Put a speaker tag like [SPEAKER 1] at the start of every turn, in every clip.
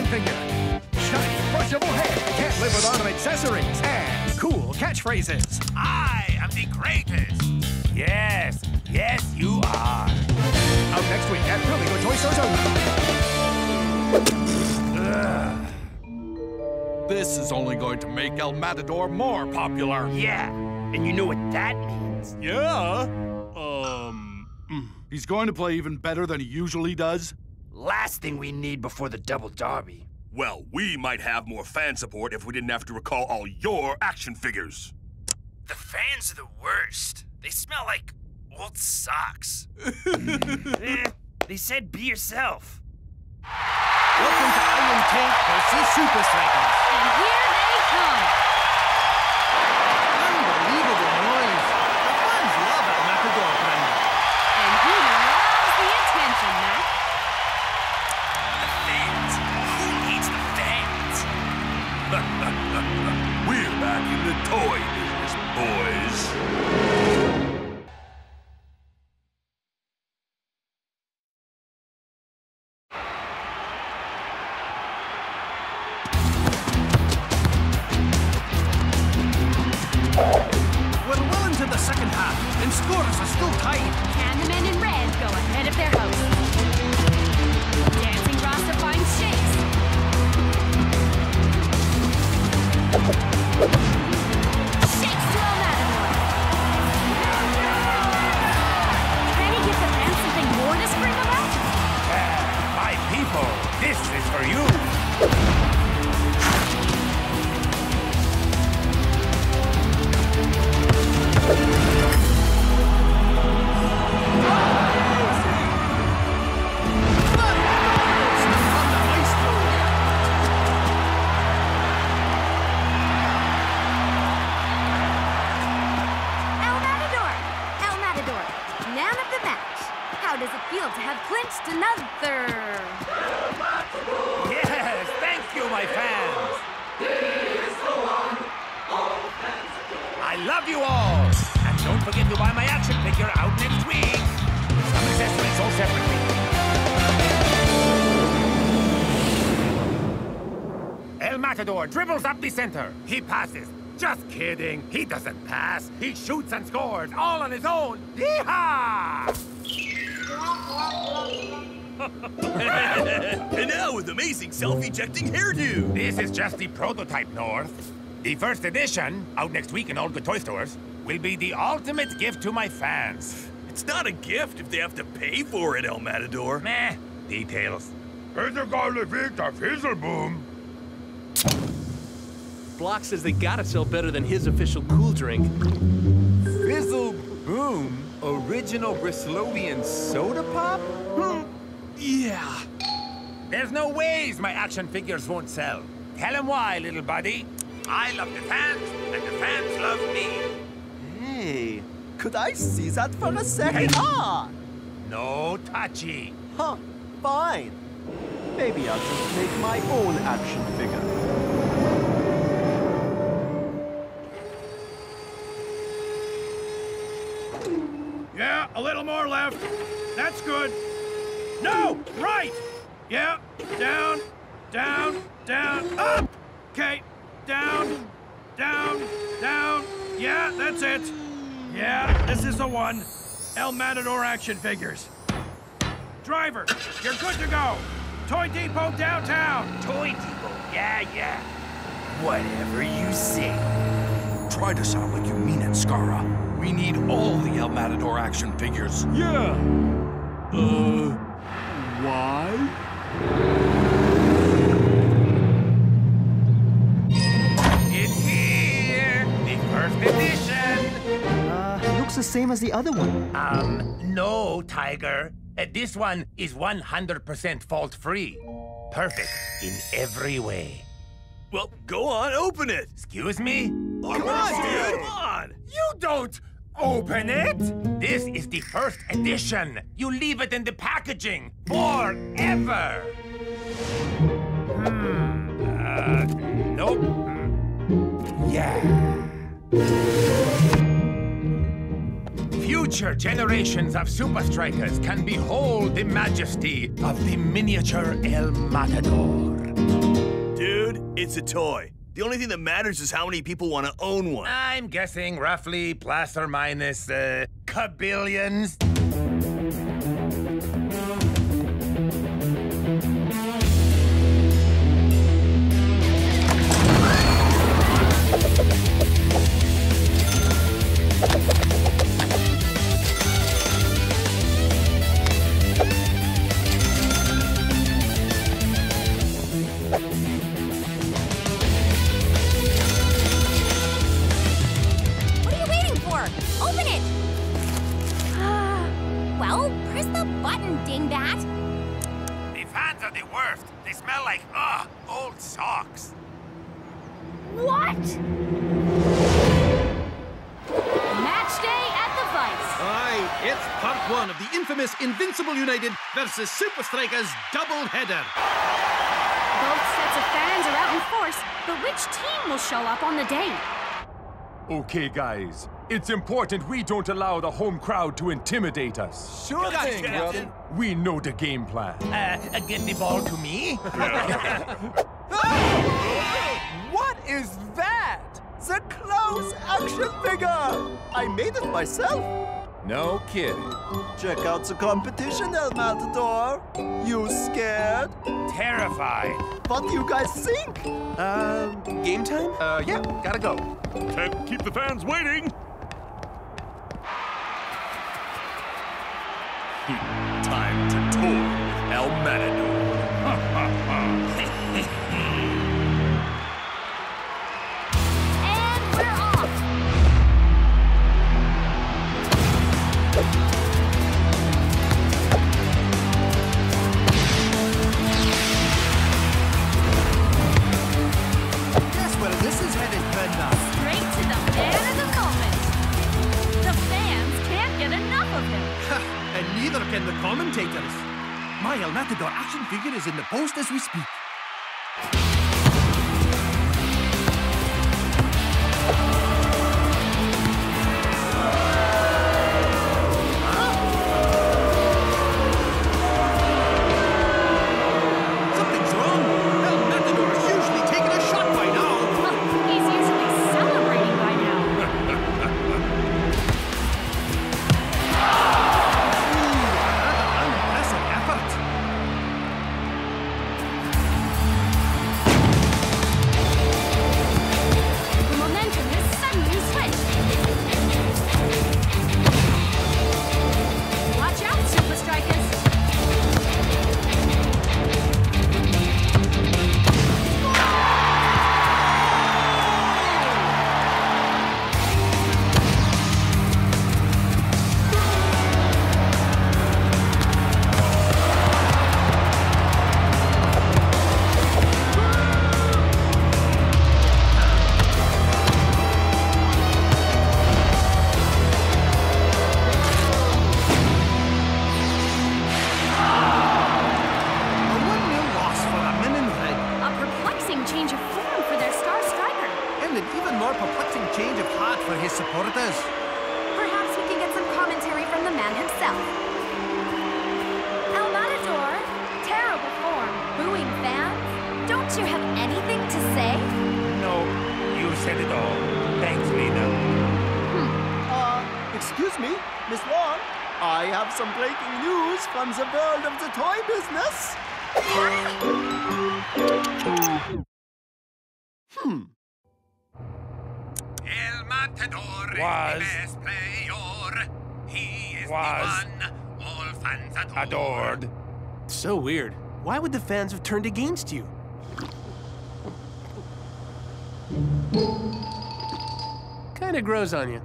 [SPEAKER 1] figure. Shiny, brushable hair, can't live without accessories, and cool catchphrases.
[SPEAKER 2] I am the greatest. Yes, yes, you are.
[SPEAKER 1] Out next week at really good toy stores only.
[SPEAKER 3] This is only going to make El Matador more popular.
[SPEAKER 2] Yeah, and you know what that means?
[SPEAKER 3] Yeah? He's going to play even better than he usually does?
[SPEAKER 2] Last thing we need before the double derby.
[SPEAKER 4] Well, we might have more fan support if we didn't have to recall all your action figures.
[SPEAKER 2] The fans are the worst. They smell like old socks. They said be yourself.
[SPEAKER 1] Welcome to Iron Tank versus Supa Strikas.
[SPEAKER 5] And here they come.
[SPEAKER 1] Unbelievable noise. The fans love El Matador, Brenda.
[SPEAKER 5] And he loves the attention, Matt.
[SPEAKER 2] The fans. Who needs the fans?
[SPEAKER 4] We're back in the toy business, boys.
[SPEAKER 1] We're well into the second half, and scores are still tight.
[SPEAKER 5] Can the men in red go ahead of their host? Dancing Rasta finds shakes. Shakes to El Matador. Can he give the fans something more to scream about?
[SPEAKER 2] My people, this is for you.
[SPEAKER 5] Man of the match. How does it feel to have clinched another?
[SPEAKER 2] Yes, thank you, my fans. I love you all. And don't forget to buy my action figure out next week. Some accessories sold separately. El Matador dribbles up the center. He passes. Just kidding. He doesn't pass. He shoots and scores, all on his own. Yeehaw!
[SPEAKER 4] And now with amazing self-ejecting hairdo.
[SPEAKER 2] This is just the prototype, North. The first edition, out next week in all good toy stores, will be the ultimate gift to my fans.
[SPEAKER 4] It's not a gift if they have to pay for it, El Matador.
[SPEAKER 2] Meh. Details. Fizzleboom.
[SPEAKER 6] Block says they gotta sell better than his official cool drink.
[SPEAKER 7] Fizzle Boom? Original Brislovian soda pop?
[SPEAKER 6] Yeah.
[SPEAKER 2] There's no ways my action figures won't sell. Tell him why, little buddy. I love the fans, and the fans love me.
[SPEAKER 8] Hey, could I see that for a second?
[SPEAKER 2] No touchy.
[SPEAKER 8] Huh, fine. Maybe I'll just make my own action figure.
[SPEAKER 1] Yeah, a little more left. That's good. No, right. Yeah, down, down, down, up. Okay, down, down, down. Yeah, that's it. Yeah, this is the one. El Matador action figures. Driver, you're good to go. Toy Depot downtown.
[SPEAKER 2] Toy Depot, yeah. Whatever you say.
[SPEAKER 3] Try to sound like you mean it, Scara. We need all the El Matador action figures.
[SPEAKER 6] Yeah. Why?
[SPEAKER 2] It's here, the first edition.
[SPEAKER 8] It looks the same as the other one.
[SPEAKER 2] No, Tiger. This one is 100% fault-free. Perfect in every way.
[SPEAKER 4] Well, go on, open it.
[SPEAKER 2] Excuse me?
[SPEAKER 4] Come on, dude. Come on.
[SPEAKER 2] You don't open it! This is the first edition. You leave it in the packaging forever. Nope. Yeah. Future Future generations of Supa Strikas can behold the majesty of the miniature El Matador.
[SPEAKER 4] Dude, it's a toy. The only thing that matters is how many people want to own one.
[SPEAKER 2] I'm guessing roughly plus or minus kabillions. Old socks.
[SPEAKER 5] What? Match day at the Vice.
[SPEAKER 1] Aye, it's part one of the infamous Invincible United versus Supa Strikas doubleheader.
[SPEAKER 5] Both sets of fans are out in force, but which team will show up on the day?
[SPEAKER 7] Okay, guys. It's important we don't allow the home crowd to intimidate us.
[SPEAKER 8] Sure thing, brother.
[SPEAKER 7] We know the game plan.
[SPEAKER 2] Get the ball to me?
[SPEAKER 8] What is that? The close action figure! I made it myself.
[SPEAKER 7] No kidding.
[SPEAKER 8] Check out the competition, El Matador. You scared?
[SPEAKER 2] Terrified.
[SPEAKER 8] What do you guys think?
[SPEAKER 6] Game time? Yeah, gotta go.
[SPEAKER 4] Can't keep the fans waiting. Time to tour with El Matador.
[SPEAKER 5] And we're off.
[SPEAKER 8] Guess where this is headed, Brenda?
[SPEAKER 5] Straight to the man of the moment. The fans can't get enough of him.
[SPEAKER 1] And neither can the commentators. My El Matador action figure is in the post as we speak. Something's wrong. El Matador's usually taking a shot by now.
[SPEAKER 5] He's usually celebrating by now.
[SPEAKER 1] Impressive effort.
[SPEAKER 5] The momentum has suddenly switched. Watch out, Supa Strikas.
[SPEAKER 1] A 1-0 loss for the men in red.
[SPEAKER 5] A perplexing change of form for their star striker.
[SPEAKER 1] And an even more perplexing change of heart for his supporters.
[SPEAKER 5] Perhaps we can get some commentary from the man himself. El Matador, terrible form, booing fans. Don't you have anything to say?
[SPEAKER 2] No, you said it all. Thanks, Lena.
[SPEAKER 8] Excuse me, Miss Wong. I have some breaking news from the world of the toy business.
[SPEAKER 2] El Matador
[SPEAKER 7] Was.
[SPEAKER 2] is the best player. He is
[SPEAKER 7] Was.
[SPEAKER 2] the one all fans adore.
[SPEAKER 7] Adored.
[SPEAKER 6] So weird. Why would the fans have turned against you? Kinda grows on you.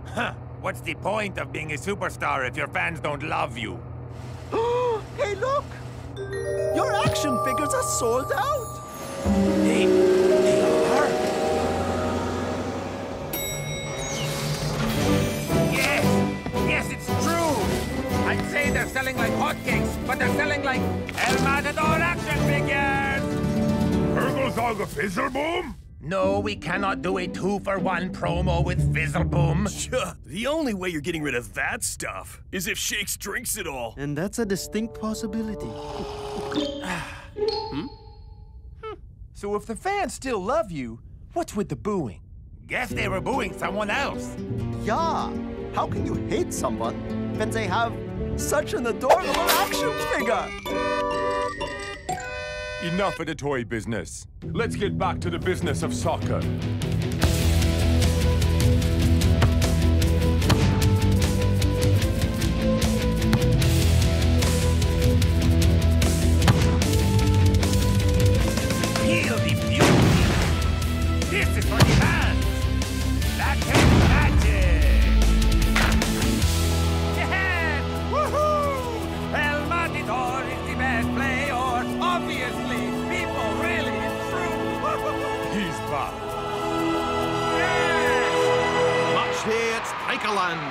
[SPEAKER 2] Huh. What's the point of being a superstar if your fans don't love you?
[SPEAKER 8] Hey, look! Your action figures are sold out.
[SPEAKER 2] They are? Yes, it's true. I'd say they're selling like hotcakes, but they're selling like El Matador action figures.
[SPEAKER 4] Gurgles all the fizzle boom?
[SPEAKER 2] No, we cannot do a 2-for-1 promo with Fizzleboom.
[SPEAKER 4] The only way you're getting rid of that stuff is if Shakes drinks it all.
[SPEAKER 9] And that's a distinct possibility.
[SPEAKER 8] So if the fans still love you, what's with the booing?
[SPEAKER 2] Guess they were booing someone else.
[SPEAKER 8] Yeah. How can you hate someone when they have such an adorable action figure?
[SPEAKER 7] Enough of the toy business. Let's get back to the business of soccer.
[SPEAKER 2] Feel the beauty. This is for the fans. That takes magic. Yeah! Woohoo! El Matador is the best player. Obviously, people really true.
[SPEAKER 7] He's back.
[SPEAKER 10] Match day at Strikerland.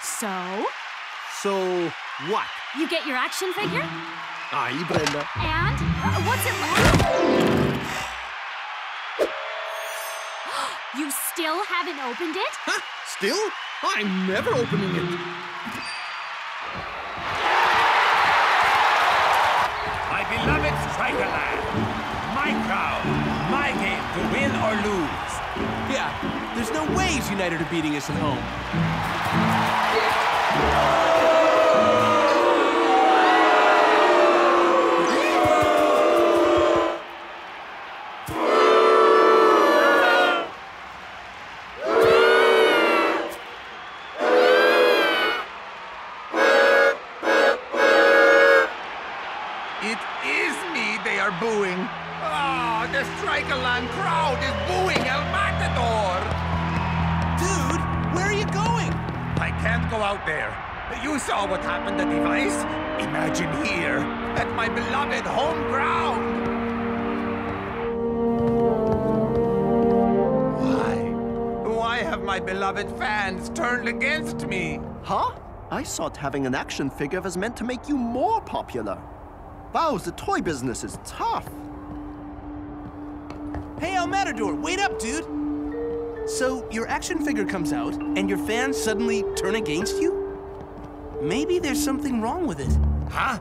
[SPEAKER 10] So what?
[SPEAKER 5] You get your action figure?
[SPEAKER 10] Aye, Brenda.
[SPEAKER 5] And? What's it like? You still haven't opened it?
[SPEAKER 10] Huh? Still? I'm never opening it.
[SPEAKER 2] My beloved Strikerland. My crowd. My game to win or lose.
[SPEAKER 6] Yeah, there's no ways United are beating us at home.
[SPEAKER 2] It is me they are booing. Oh, the Strikerland crowd is booing El Matador.
[SPEAKER 6] Dude, where are you going?
[SPEAKER 2] I can't go out there. You saw what happened at Device. Imagine here, at my beloved home ground. Why have my beloved fans turned against me?
[SPEAKER 8] Huh? I thought having an action figure was meant to make you more popular. Wow, the toy business is tough.
[SPEAKER 6] Hey, El Matador, wait up, dude. So, your action figure comes out, and your fans suddenly turn against you? Maybe there's something wrong with it.
[SPEAKER 2] Huh?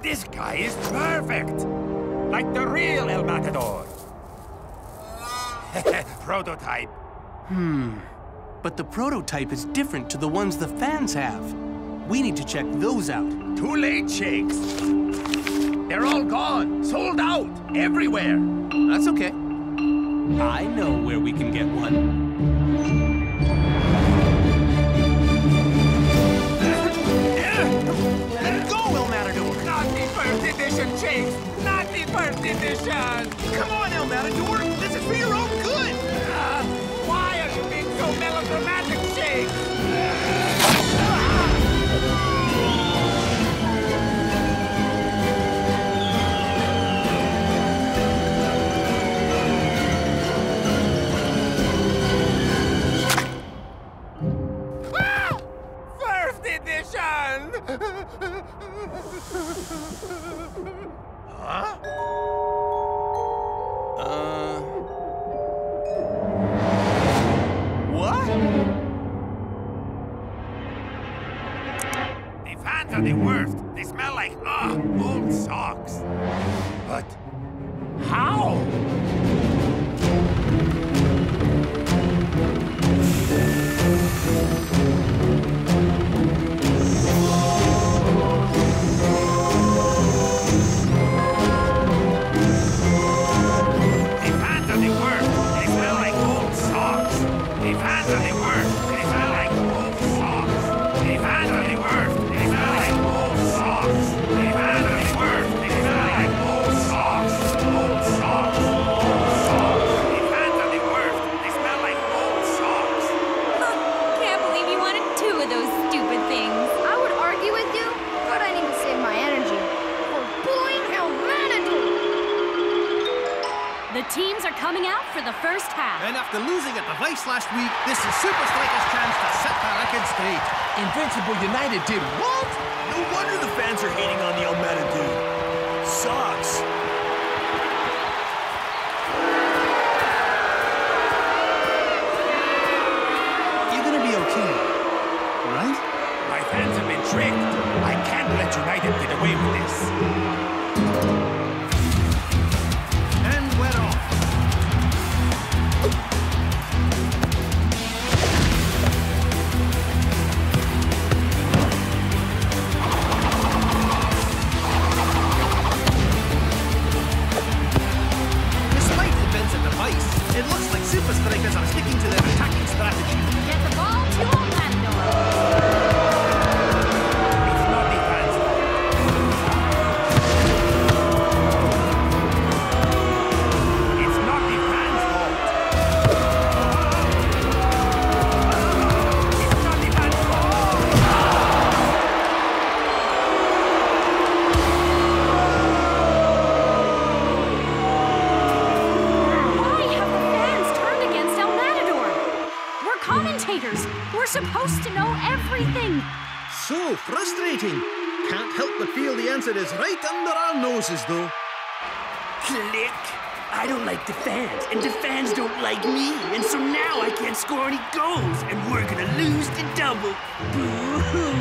[SPEAKER 2] This guy is perfect! Like the real El Matador. Prototype.
[SPEAKER 6] But the prototype is different to the ones the fans have. We need to check those out.
[SPEAKER 2] Too late, Shakes. They're all gone. Sold out. Everywhere.
[SPEAKER 6] That's okay. I know where we can get one. Let go, El Matador!
[SPEAKER 2] Not the first edition, Shakes. Not the first edition.
[SPEAKER 6] Come on, El Matador! This is for your own good!
[SPEAKER 2] Why are you being so melodramatic, Shakes? First edition! Huh?
[SPEAKER 6] What?
[SPEAKER 2] The fans are the worst. They smell like, old socks. But how? The fans are the worst. They smell like old socks. The fans are the worst. They smell like old socks. The fans are the worst. They smell like old socks. The fans are the worst. They smell like old socks. Old socks. Old socks. The fans are the worst. They smell like old socks.
[SPEAKER 5] Can't believe you wanted two of those stupid things.
[SPEAKER 11] I would argue with you, but I need to save my energy for booing El Matador.
[SPEAKER 5] The teams are coming out for the first half.
[SPEAKER 10] And after losing at the Vice last week, this is Supa Strikas' chance to set the record straight.
[SPEAKER 6] Invincible United did what?
[SPEAKER 4] No wonder the fans are hating on the El Matador. Sucks.
[SPEAKER 5] supposed to know everything.
[SPEAKER 10] So frustrating. Can't help but feel the answer is right under our noses, though.
[SPEAKER 12] Click. I don't like the fans, and the fans don't like me, and so now I can't score any goals, and we're gonna lose the double. Boo-hoo.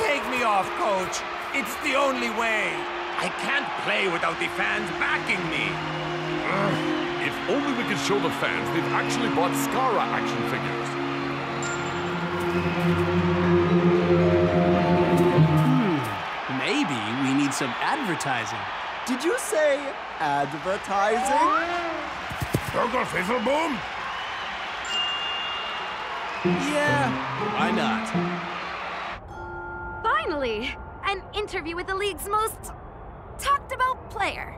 [SPEAKER 1] Take me off, Coach. It's the only way. I can't play without the fans backing me.
[SPEAKER 7] If only we could show the fans they've actually bought Skara action figures.
[SPEAKER 6] Maybe we need some advertising.
[SPEAKER 8] Did you say advertising?
[SPEAKER 1] Burgle Fizzle Boom?
[SPEAKER 6] Yeah, why not?
[SPEAKER 5] Finally, an interview with the league's most talked about player.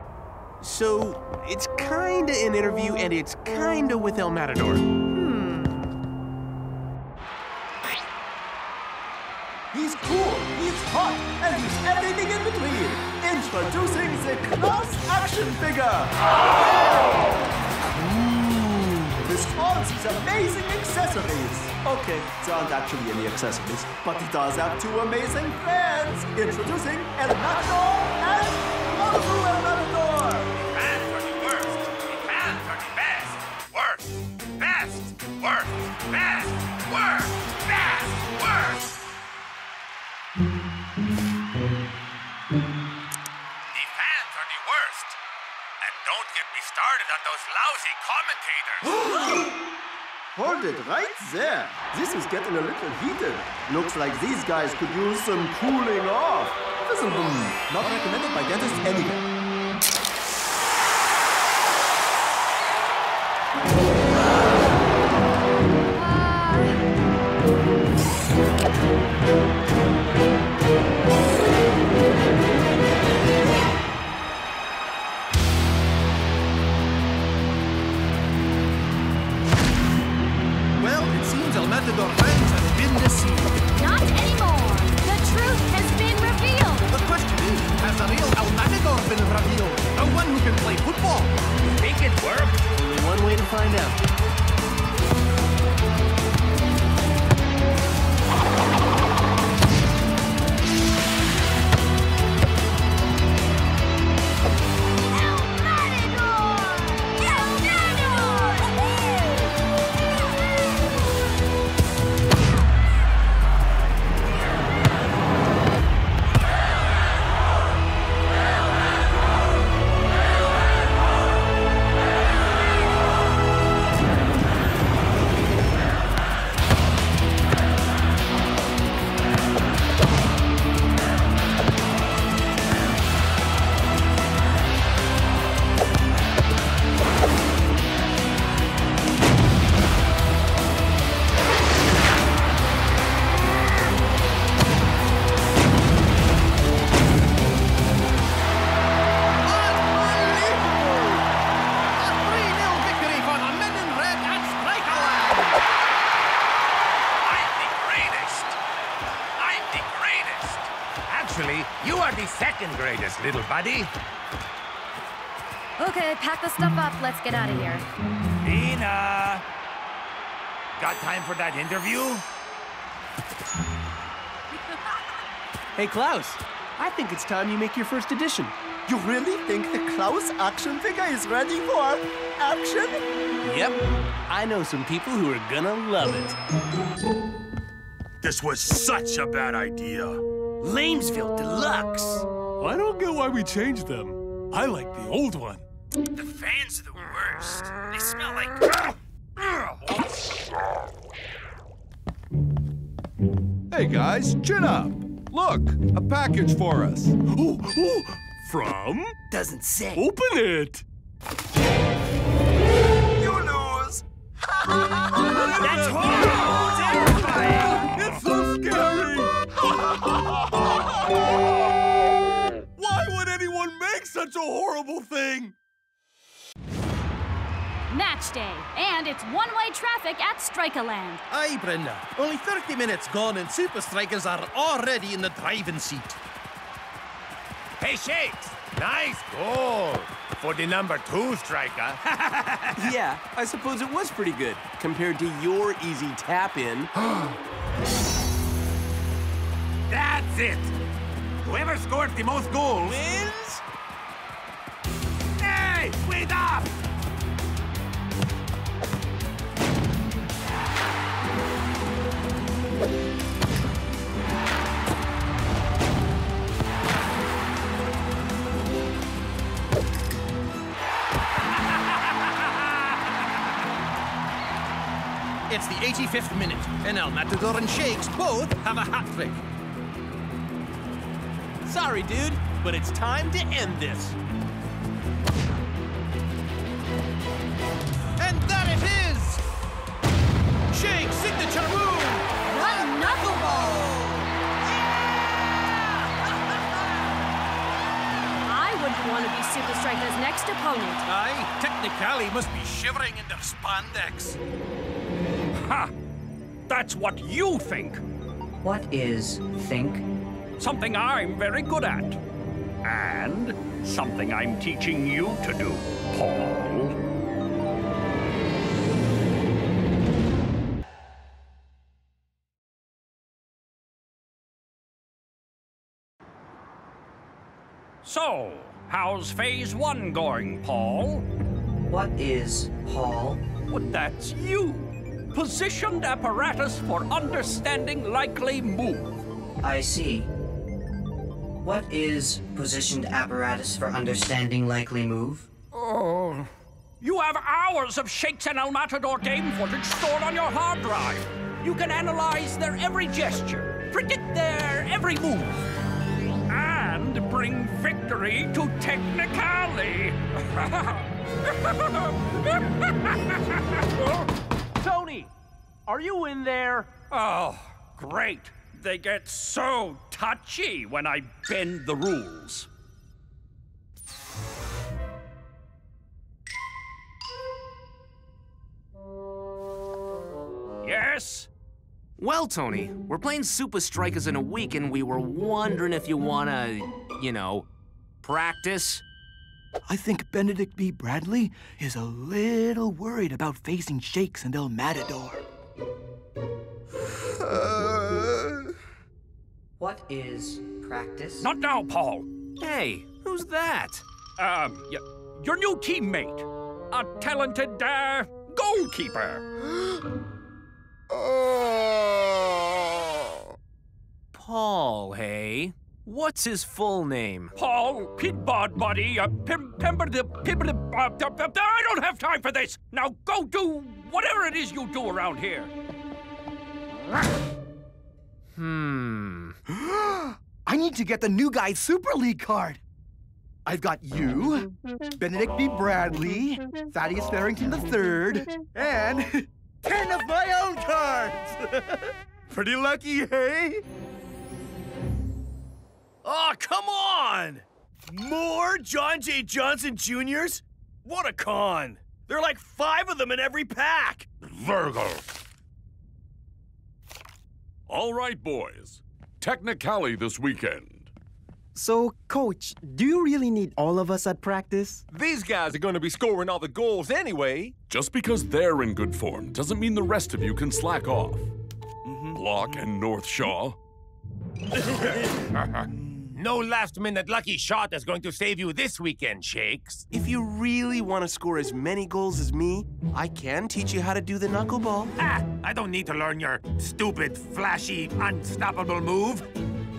[SPEAKER 6] So, it's kinda an interview and it's kinda with El Matador.
[SPEAKER 8] He's cool, he's hot, and he's everything in between. Introducing the Klaus action figure. This holds his amazing accessories. Okay, there aren't actually any accessories, but he does have two amazing fans. Introducing El Matador and Loafing El Matador.
[SPEAKER 2] Fans are the worst. The fans are the best. Worst. Best. Worst. Best. Worst. Best. Worst. The fans are the worst. And don't get me started on those lousy commentators.
[SPEAKER 8] Hold it right there. This is getting a little heated. Looks like these guys could use some cooling off. Fizzle boom. Not recommended by dentists anyway.
[SPEAKER 10] Well, it seems El Matador fans have been deceived.
[SPEAKER 5] Not anymore. The truth has been revealed.
[SPEAKER 10] The question is, has the real El Matador been revealed? The one who can play football?
[SPEAKER 2] You think it worked?
[SPEAKER 6] Only one way to find out.
[SPEAKER 2] You are the second greatest, little buddy.
[SPEAKER 5] Okay, pack the stuff up. Let's get out of here.
[SPEAKER 2] Nina! Got time for that interview?
[SPEAKER 6] Hey, Klaus, I think it's time you make your first edition.
[SPEAKER 8] You really think the Klaus action figure is ready for action?
[SPEAKER 6] Yep. I know some people who are gonna love it.
[SPEAKER 4] This was such a bad idea.
[SPEAKER 12] Lamesville Deluxe.
[SPEAKER 13] I don't get why we changed them. I like the old one.
[SPEAKER 12] The fans are the worst. They smell like...
[SPEAKER 14] Hey guys, chin up. Look, a package for us.
[SPEAKER 13] Ooh, from?
[SPEAKER 12] Doesn't say.
[SPEAKER 13] Open it.
[SPEAKER 8] You lose.
[SPEAKER 12] That's horrible. Terrifying.
[SPEAKER 13] It's so scary. Why would anyone make such a horrible thing?
[SPEAKER 5] Match day, and it's one-way traffic at Strikaland.
[SPEAKER 10] Aye, Brenda. Only 30 minutes gone and Supa Strikas are already in the driving seat.
[SPEAKER 2] Hey, Shakes! Nice goal!
[SPEAKER 13] for the #2 striker.
[SPEAKER 6] Yeah, I suppose it was pretty good compared to your easy tap-in.
[SPEAKER 2] That's it. Whoever scores the most goals
[SPEAKER 6] wins.
[SPEAKER 2] Hey, wait up!
[SPEAKER 10] It's the 85th minute, and El Matador and Shakes both have a hat trick.
[SPEAKER 6] Sorry, dude, but it's time to end this.
[SPEAKER 10] And that it is! Shakes' signature move!
[SPEAKER 11] The knuckleball!
[SPEAKER 5] I wouldn't want to be Supa Strikas' next opponent.
[SPEAKER 10] Aye, technically must be shivering in their spandex.
[SPEAKER 15] Ha! That's what you think.
[SPEAKER 16] What is think?
[SPEAKER 15] Something I'm very good at. And something I'm teaching you to do, Paul. So, how's Phase 1 going, Paul?
[SPEAKER 16] What is Paul?
[SPEAKER 15] Well, that's you. Positioned apparatus for understanding likely move.
[SPEAKER 16] I see. What is positioned apparatus for understanding likely move?
[SPEAKER 15] Oh. You have hours of Shakes and El Matador game footage stored on your hard drive. You can analyze their every gesture, predict their every move, and bring victory to Technicali.
[SPEAKER 6] Tony, are you in there?
[SPEAKER 15] Oh, great. They get so touchy when I bend the rules. Yes?
[SPEAKER 17] Well, Tony, we're playing Supa Strikas in a week, and we were wondering if you wanna, practice?
[SPEAKER 18] I think Benedict B. Bradley is a little worried about facing Shakes and El Matador.
[SPEAKER 16] What is practice?
[SPEAKER 15] Not now, Paul.
[SPEAKER 17] Hey, who's that?
[SPEAKER 15] Your new teammate. A talented, goalkeeper.
[SPEAKER 17] Paul, hey? What's his full name?
[SPEAKER 15] Paul Pidbod Buddy, I don't have time for this! Now go do whatever it is you do around here.
[SPEAKER 18] I need to get the new guy's Super League card. I've got you, Benedict B. Bradley, Thaddeus Farrington III, and 10 of my own cards! Pretty lucky, hey?
[SPEAKER 4] Oh, come on! More John J. Johnson Jr.'s? What a con! There are like 5 of them in every pack!
[SPEAKER 7] Virgo! All right, boys. Technicali this weekend.
[SPEAKER 9] So, Coach, do you really need all of us at practice?
[SPEAKER 13] These guys are going to be scoring all the goals anyway.
[SPEAKER 7] Just because they're in good form doesn't mean the rest of you can slack off. Block and North Shaw.
[SPEAKER 13] No last-minute lucky shot is going to save you this weekend, Shakes.
[SPEAKER 6] If you really want to score as many goals as me, I can teach you how to do the knuckleball.
[SPEAKER 13] I don't need to learn your stupid, flashy, unstoppable move.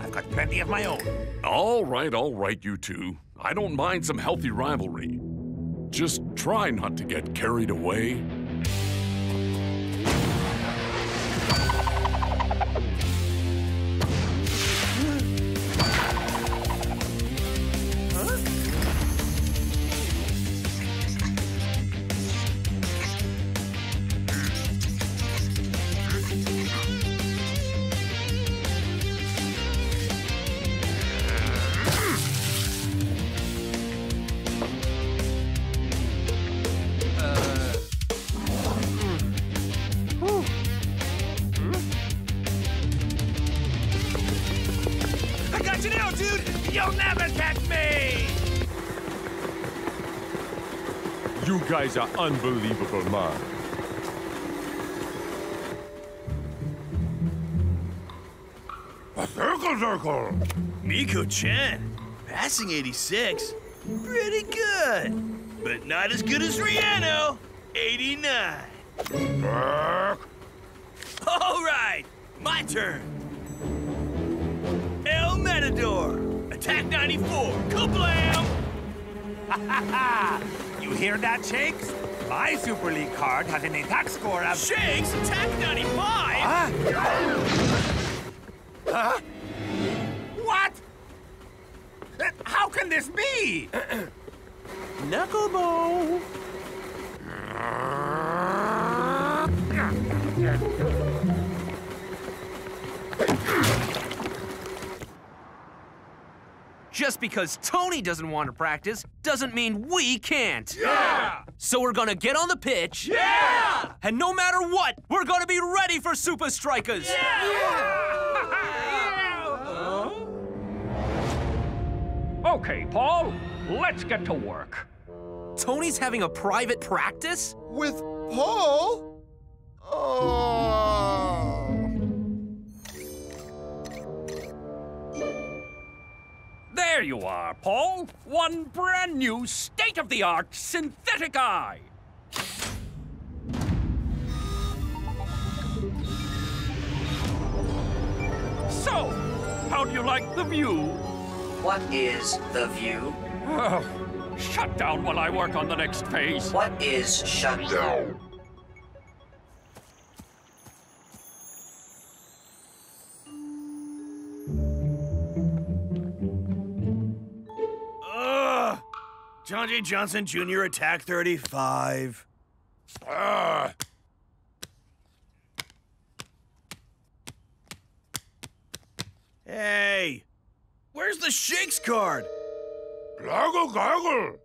[SPEAKER 13] I've got plenty of my own.
[SPEAKER 7] All right, you two. I don't mind some healthy rivalry. Just try not to get carried away.
[SPEAKER 19] You guys are unbelievable, man.
[SPEAKER 4] A circle. Miko-chan, passing 86. Pretty good. But not as good as Rihanna. 89. All right, my turn. El Matador, attack 94, kablam!
[SPEAKER 13] You hear that, Shakes? My Super League card has an attack score of...
[SPEAKER 4] Shakes, attack 95?
[SPEAKER 13] Huh? What? How can this be?
[SPEAKER 6] Knuckleball!
[SPEAKER 17] Just because Tony doesn't want to practice doesn't mean we can't.
[SPEAKER 2] Yeah!
[SPEAKER 17] So we're gonna get on the pitch.
[SPEAKER 2] Yeah!
[SPEAKER 17] And no matter what, we're gonna be ready for Supa Strikas.
[SPEAKER 15] Okay, Paul, let's get to work.
[SPEAKER 17] Tony's having a private practice?
[SPEAKER 18] With Paul? Oh.
[SPEAKER 15] There you are, Paul. One brand new state-of-the-art synthetic eye. So, how do you like the view?
[SPEAKER 16] What is the view?
[SPEAKER 15] Shut down while I work on the next phase.
[SPEAKER 16] What is shut down?
[SPEAKER 4] John J. Johnson Jr., attack 35. Hey, where's the Shakes card?
[SPEAKER 13] Gargle, gargle.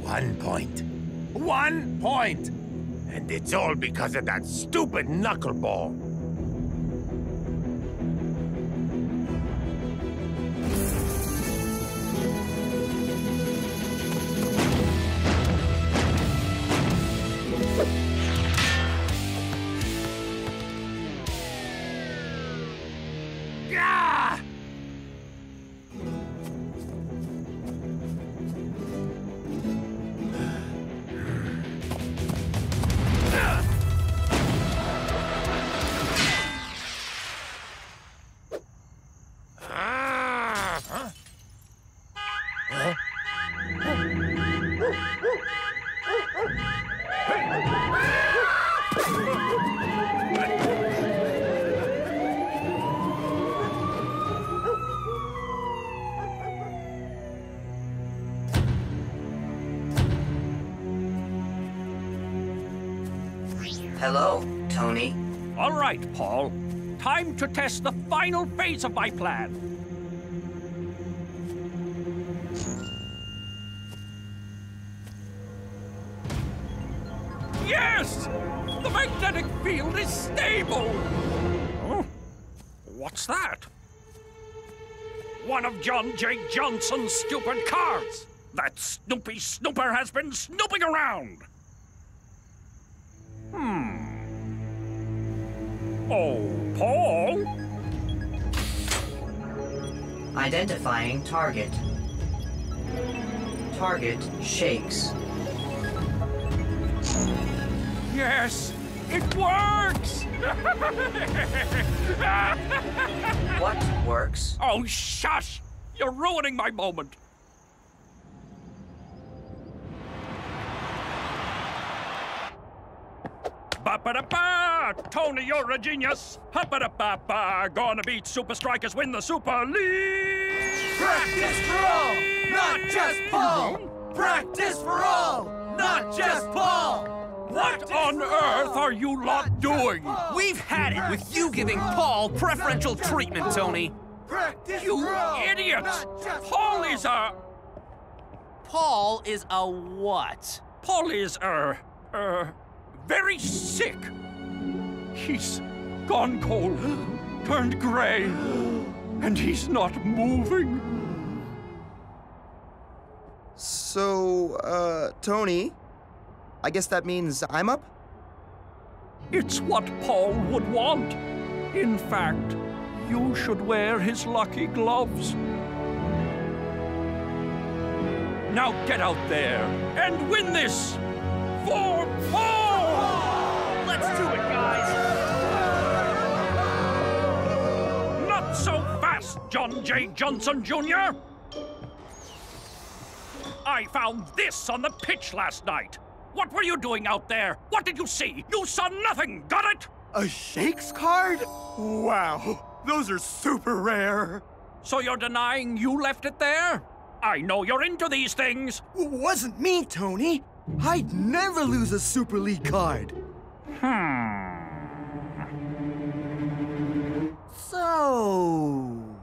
[SPEAKER 13] One point. 1 point! And it's all because of that stupid knuckleball. Yeah!
[SPEAKER 16] Hello, Tony.
[SPEAKER 15] All right, Paul. Time to test the final phase of my plan. Yes! The magnetic field is stable! Huh? What's that? One of John J. Johnson's stupid cards! That Snoopy Snooper has been snooping around! Oh, Paul?
[SPEAKER 16] Identifying target. Target shakes.
[SPEAKER 15] Yes, it works!
[SPEAKER 16] What works?
[SPEAKER 15] Oh, shush! You're ruining my moment. Ba-ba-da-ba! Tony, you're a genius! Ha-ba-da-ba-ba! Gonna beat Supa Strikas, win the Super League!
[SPEAKER 2] Practice for all, not just Paul! Practice for all, not just Paul!
[SPEAKER 15] What on earth are you lot doing?
[SPEAKER 17] We've had it with you giving Paul preferential treatment, Tony.
[SPEAKER 15] You idiots! Paul is a...
[SPEAKER 17] Paul is a what?
[SPEAKER 15] Paul is very sick. He's gone cold, turned gray, and he's not moving.
[SPEAKER 20] So, Tony, I guess that means I'm up?
[SPEAKER 15] It's what Paul would want. In fact, you should wear his lucky gloves. Now get out there and win this for Paul!
[SPEAKER 4] Let's do it, guys!
[SPEAKER 15] Not so fast, John J. Johnson, Jr. I found this on the pitch last night. What were you doing out there? What did you see? You saw nothing, got it?
[SPEAKER 18] A Shakes card? Wow, those are super rare.
[SPEAKER 15] So you're denying you left it there? I know you're into these things.
[SPEAKER 18] Wasn't me, Tony. I'd never lose a Super League card. So...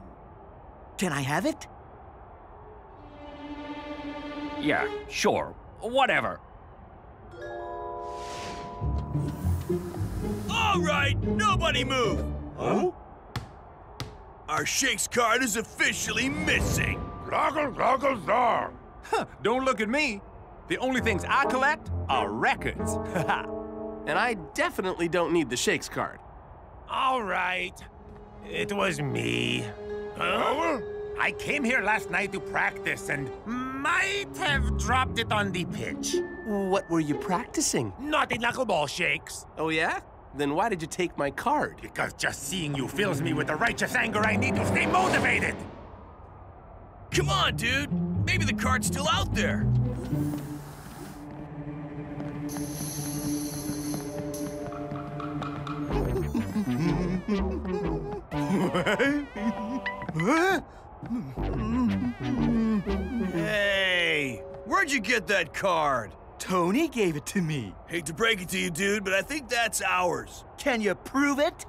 [SPEAKER 18] can I have it?
[SPEAKER 15] Yeah, sure. Whatever.
[SPEAKER 4] All right, nobody move!
[SPEAKER 15] Huh?
[SPEAKER 4] Our Shakes card is officially missing.
[SPEAKER 13] Gloggle, gloggle, zar.
[SPEAKER 6] Don't look at me. The only things I collect are records. And I definitely don't need the Shakes card.
[SPEAKER 13] All right. It was me. Huh? I came here last night to practice and might have dropped it on the pitch.
[SPEAKER 6] What were you practicing?
[SPEAKER 13] Naughty knuckleball shakes.
[SPEAKER 6] Oh, yeah? Then why did you take my card?
[SPEAKER 13] Because just seeing you fills me with the righteous anger I need to stay motivated.
[SPEAKER 4] Come on, dude. Maybe the card's still out there. Hey, where'd you get that card?
[SPEAKER 18] Tony gave it to me.
[SPEAKER 4] Hate to break it to you, dude, but I think that's ours.
[SPEAKER 18] Can you prove it?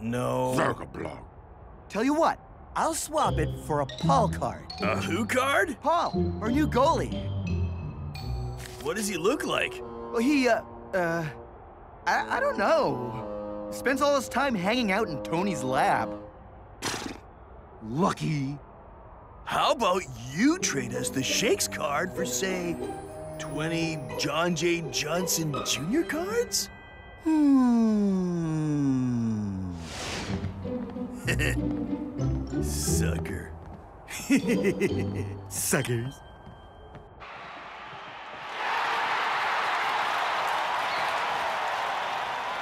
[SPEAKER 4] No.
[SPEAKER 13] Zergablog.
[SPEAKER 18] Tell you what, I'll swap it for a Paul card.
[SPEAKER 4] A who card?
[SPEAKER 18] Paul, our new goalie.
[SPEAKER 4] What does he look like?
[SPEAKER 18] Well, he, I don't know. Spends all his time hanging out in Tony's lab. Lucky.
[SPEAKER 4] How about you trade us the Shakes card for, say, 20 John J. Johnson Jr. cards? Sucker.
[SPEAKER 18] Suckers.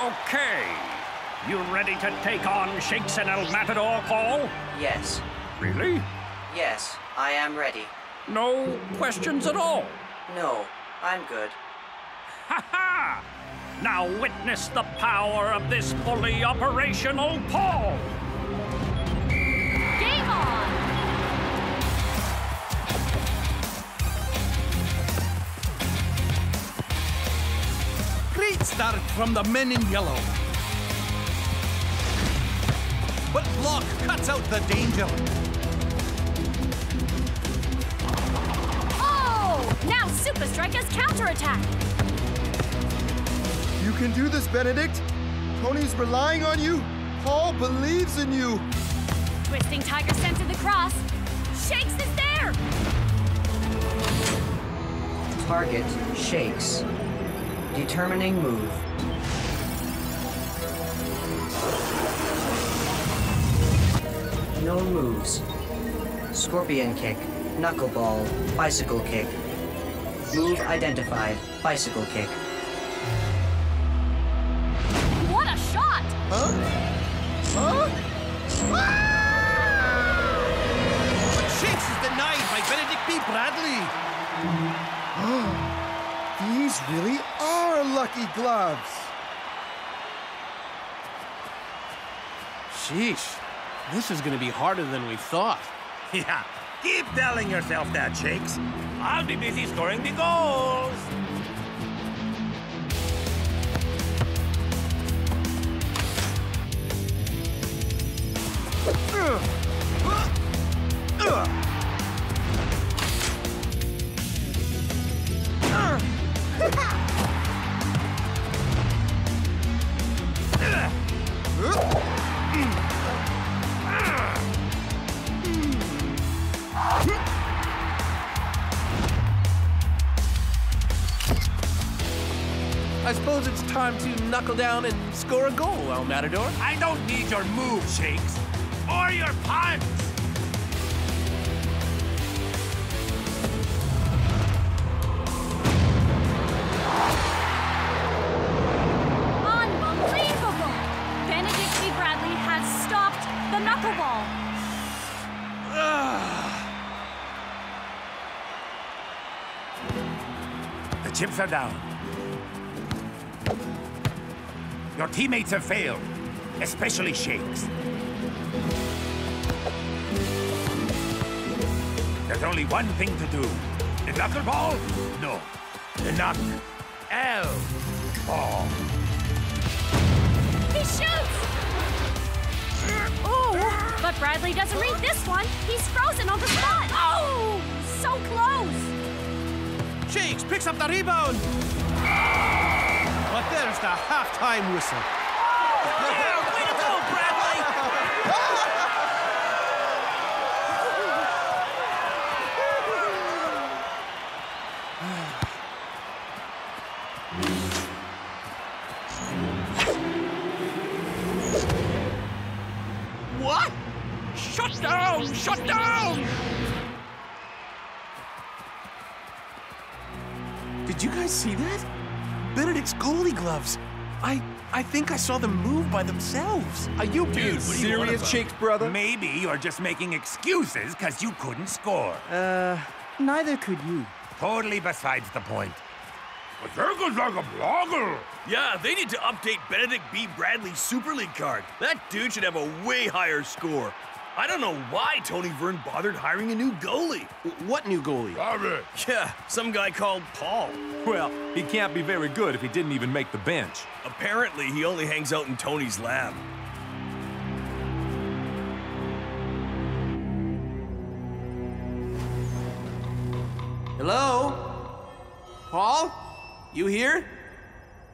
[SPEAKER 15] Okay. You ready to take on Shakes and El Matador, Paul?
[SPEAKER 16] Yes.
[SPEAKER 15] Really?
[SPEAKER 16] Yes, I am ready.
[SPEAKER 15] No questions at all?
[SPEAKER 16] No, I'm good.
[SPEAKER 15] Ha ha! Now witness the power of this fully operational Paul!
[SPEAKER 5] Game on!
[SPEAKER 10] Great start from the men in yellow. But block cuts out the danger.
[SPEAKER 5] Oh! Now Supa Strikas counterattack!
[SPEAKER 8] You can do this, Benedict. Tony's relying on you. Paul believes in you.
[SPEAKER 5] Twisting Tiger Sense of the cross. Shakes is there!
[SPEAKER 16] Target Shakes. Determining move. Known moves. Scorpion kick, knuckleball, bicycle kick. Move identified, bicycle kick.
[SPEAKER 5] What a shot!
[SPEAKER 8] Huh? Huh?
[SPEAKER 10] But Shakes is denied by Benedict B. Bradley.
[SPEAKER 8] These really are lucky gloves.
[SPEAKER 6] Sheesh. This is gonna be harder than we thought.
[SPEAKER 13] Yeah, keep telling yourself that, Shakes. I'll be busy scoring the goals.
[SPEAKER 6] I suppose it's time to knuckle down and score a goal, El Matador.
[SPEAKER 13] I don't need your move, Shakes. Or your punch.
[SPEAKER 5] Unbelievable! Benedict B. Bradley has stopped the knuckleball.
[SPEAKER 13] The chips are down. Your teammates have failed, especially Shakes. There's only one thing to do. The knuckleball? No. The knuck-L-ball.
[SPEAKER 5] He shoots! Ooh, but Bradley doesn't read this one. He's frozen on the spot. Oh, so close.
[SPEAKER 6] Shakes picks up the rebound. But there's the halftime whistle.
[SPEAKER 4] Yeah, way to go, Bradley!
[SPEAKER 15] What? Shut down! Shut down!
[SPEAKER 6] Did you guys see that? Benedict's goalie gloves. I think I saw them move by themselves.
[SPEAKER 14] Are you being serious, Shakes, brother?
[SPEAKER 13] Maybe you're just making excuses because you couldn't score.
[SPEAKER 9] Neither could you.
[SPEAKER 13] Totally besides the point.
[SPEAKER 4] Circle's like a blogger. Yeah, they need to update Benedict B. Bradley's Super League card. That dude should have a way higher score. I don't know why Tony Vern bothered hiring a new goalie.
[SPEAKER 6] What new goalie?
[SPEAKER 4] Yeah, some guy called Paul.
[SPEAKER 19] Well, he can't be very good if he didn't even make the bench.
[SPEAKER 4] Apparently, he only hangs out in Tony's lab.
[SPEAKER 6] Hello? Paul? You here?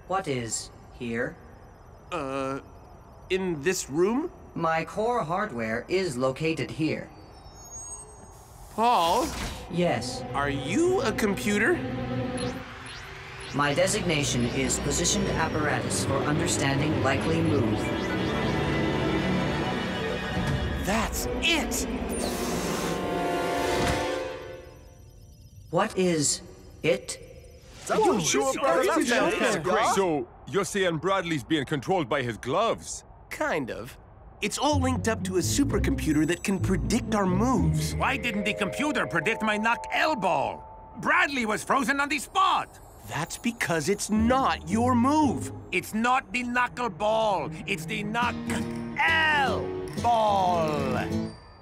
[SPEAKER 16] What is here?
[SPEAKER 6] In this room?
[SPEAKER 16] My core hardware is located here.
[SPEAKER 6] Paul?
[SPEAKER 16] Yes.
[SPEAKER 6] Are you a computer?
[SPEAKER 16] My designation is Positioned Apparatus for Understanding Likely Move.
[SPEAKER 6] That's it!
[SPEAKER 16] What is it?
[SPEAKER 19] So, you're saying Bradley's being controlled by his gloves?
[SPEAKER 6] Kind of. It's all linked up to a supercomputer that can predict our moves.
[SPEAKER 13] Why didn't the computer predict my knuck-L-ball? Bradley was frozen on the spot.
[SPEAKER 6] That's because it's not your move.
[SPEAKER 13] It's not the knuckleball. It's the knuck-L-ball.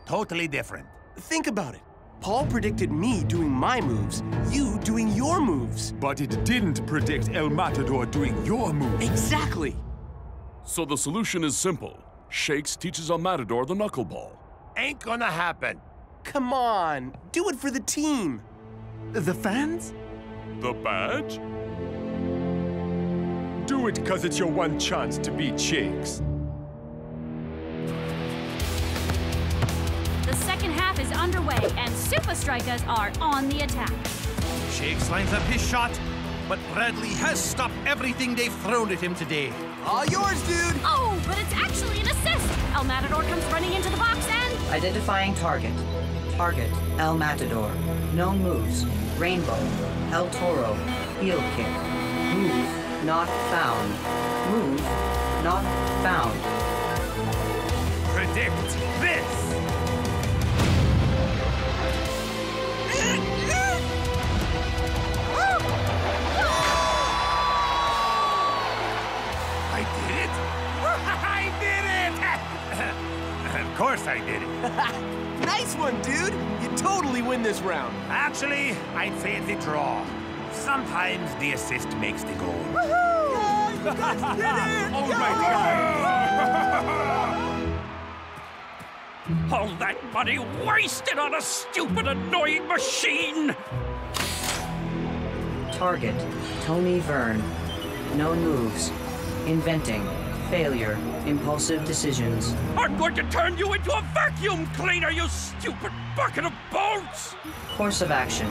[SPEAKER 13] Totally different.
[SPEAKER 6] Think about it. Paul predicted me doing my moves, you doing your moves.
[SPEAKER 19] But it didn't predict El Matador doing your moves.
[SPEAKER 6] Exactly.
[SPEAKER 7] So the solution is simple. Shakes teaches El Matador the knuckleball.
[SPEAKER 13] Ain't gonna happen.
[SPEAKER 6] Come on, do it for the team.
[SPEAKER 9] The fans?
[SPEAKER 7] The badge?
[SPEAKER 19] Do it because it's your one chance to beat Shakes.
[SPEAKER 5] The second half is underway, and Supa Strikas are on the attack.
[SPEAKER 10] Shakes lines up his shot, but Bradley has stopped everything they've thrown at him today.
[SPEAKER 6] All yours, dude!
[SPEAKER 5] Oh, but it's actually an assist! El Matador comes running into the box and...
[SPEAKER 16] Identifying target. Target, El Matador. Known moves. Rainbow. El Toro. Heel kick. Move, not found. Move, not found.
[SPEAKER 13] Predict this! Of course I did it.
[SPEAKER 6] Nice one, dude! You totally win this round.
[SPEAKER 13] Actually, I'd say it's a draw. Sometimes the assist makes the goal.
[SPEAKER 6] Woohoo! Yeah, you guys did it!
[SPEAKER 13] All right, guys!
[SPEAKER 15] All that money wasted on a stupid, annoying machine!
[SPEAKER 16] Target, Tony Vern. Known moves. Inventing. Failure. Impulsive decisions.
[SPEAKER 15] I'm going to turn you into a vacuum cleaner, you stupid bucket of bolts!
[SPEAKER 16] Course of action.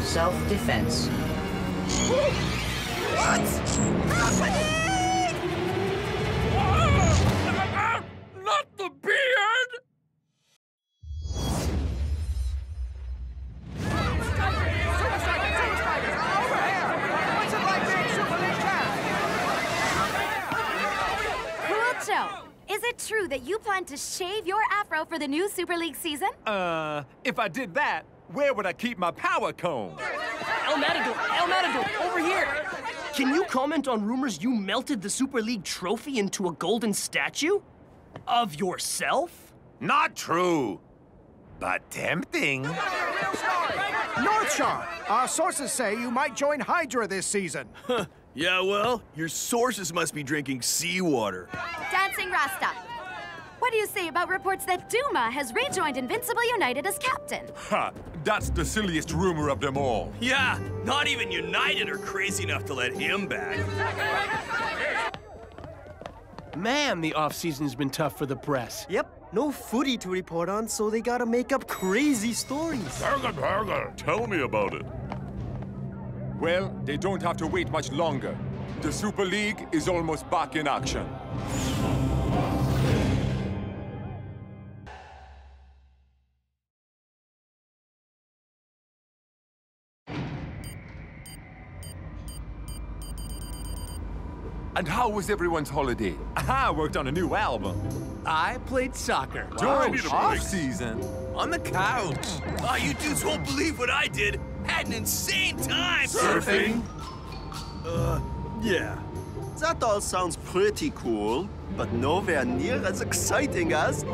[SPEAKER 16] Self-defense.
[SPEAKER 2] What's happening?
[SPEAKER 7] Not the beard!
[SPEAKER 5] Joe, is it true that you plan to shave your afro for the new Super League season?
[SPEAKER 19] If I did that, where would I keep my power comb?
[SPEAKER 12] El Matador, over here! Can you comment on rumors you melted the Super League trophy into a golden statue? Of yourself?
[SPEAKER 13] Not true, but tempting.
[SPEAKER 18] Northshaw, our sources say you might join Hydra this season.
[SPEAKER 4] Yeah, well, your sources must be drinking seawater.
[SPEAKER 5] Dancing Rasta, what do you say about reports that Duma has rejoined Invincible United as captain?
[SPEAKER 19] Ha! That's the silliest rumor of them all.
[SPEAKER 4] Yeah, not even United are crazy enough to let him back.
[SPEAKER 6] Man, the off-season's been tough for the press.
[SPEAKER 9] Yep, no footy to report on, so they gotta make up crazy stories.
[SPEAKER 7] Tell me about it.
[SPEAKER 19] Well, they don't have to wait much longer. The Super League is almost back in action. And how was everyone's holiday? I worked on a new album.
[SPEAKER 6] I played soccer.
[SPEAKER 19] During off-season.
[SPEAKER 4] On the couch. Oh, you dudes won't believe what I did. Had an insane time.
[SPEAKER 8] Surfing?
[SPEAKER 4] Yeah.
[SPEAKER 8] That all sounds pretty cool, but nowhere near as exciting as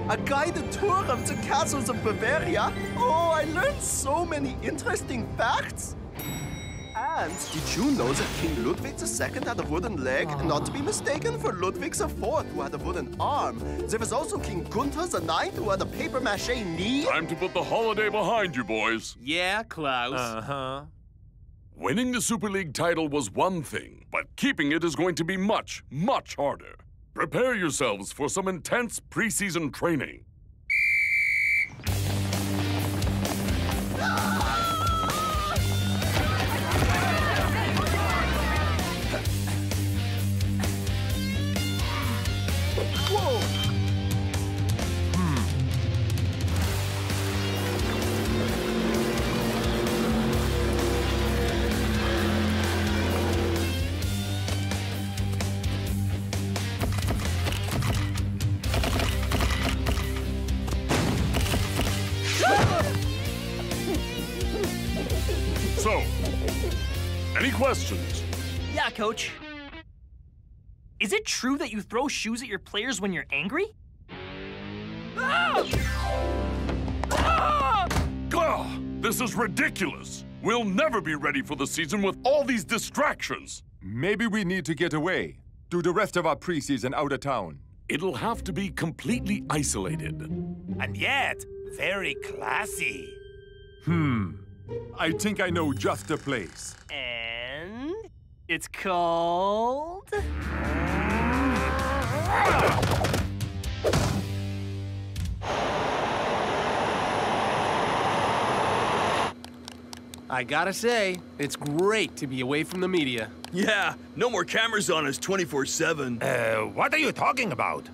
[SPEAKER 8] a guided tour of the castles of Bavaria. Oh, I learned so many interesting facts. And did you know that King Ludwig II had a wooden leg, not to be mistaken for Ludwig IV, who had a wooden arm? There was also King Gunther IX, who had a papier-mâché knee.
[SPEAKER 7] Time to put the holiday behind you, boys.
[SPEAKER 6] Yeah, Klaus.
[SPEAKER 19] Uh-huh.
[SPEAKER 7] Winning the Super League title was one thing, but keeping it is going to be much, much harder. Prepare yourselves for some intense preseason training. So, any questions?
[SPEAKER 12] Yeah, Coach. Is it true that you throw shoes at your players when you're angry?
[SPEAKER 7] Ugh, this is ridiculous. We'll never be ready for the season with all these distractions.
[SPEAKER 19] Maybe we need to get away. Do the rest of our preseason out of town.
[SPEAKER 7] It'll have to be completely isolated.
[SPEAKER 13] And yet, very classy.
[SPEAKER 19] I think I know just the place.
[SPEAKER 12] And it's called...
[SPEAKER 6] I gotta say, it's great to be away from the media.
[SPEAKER 4] Yeah, no more cameras on us 24/7.
[SPEAKER 13] What are you talking about?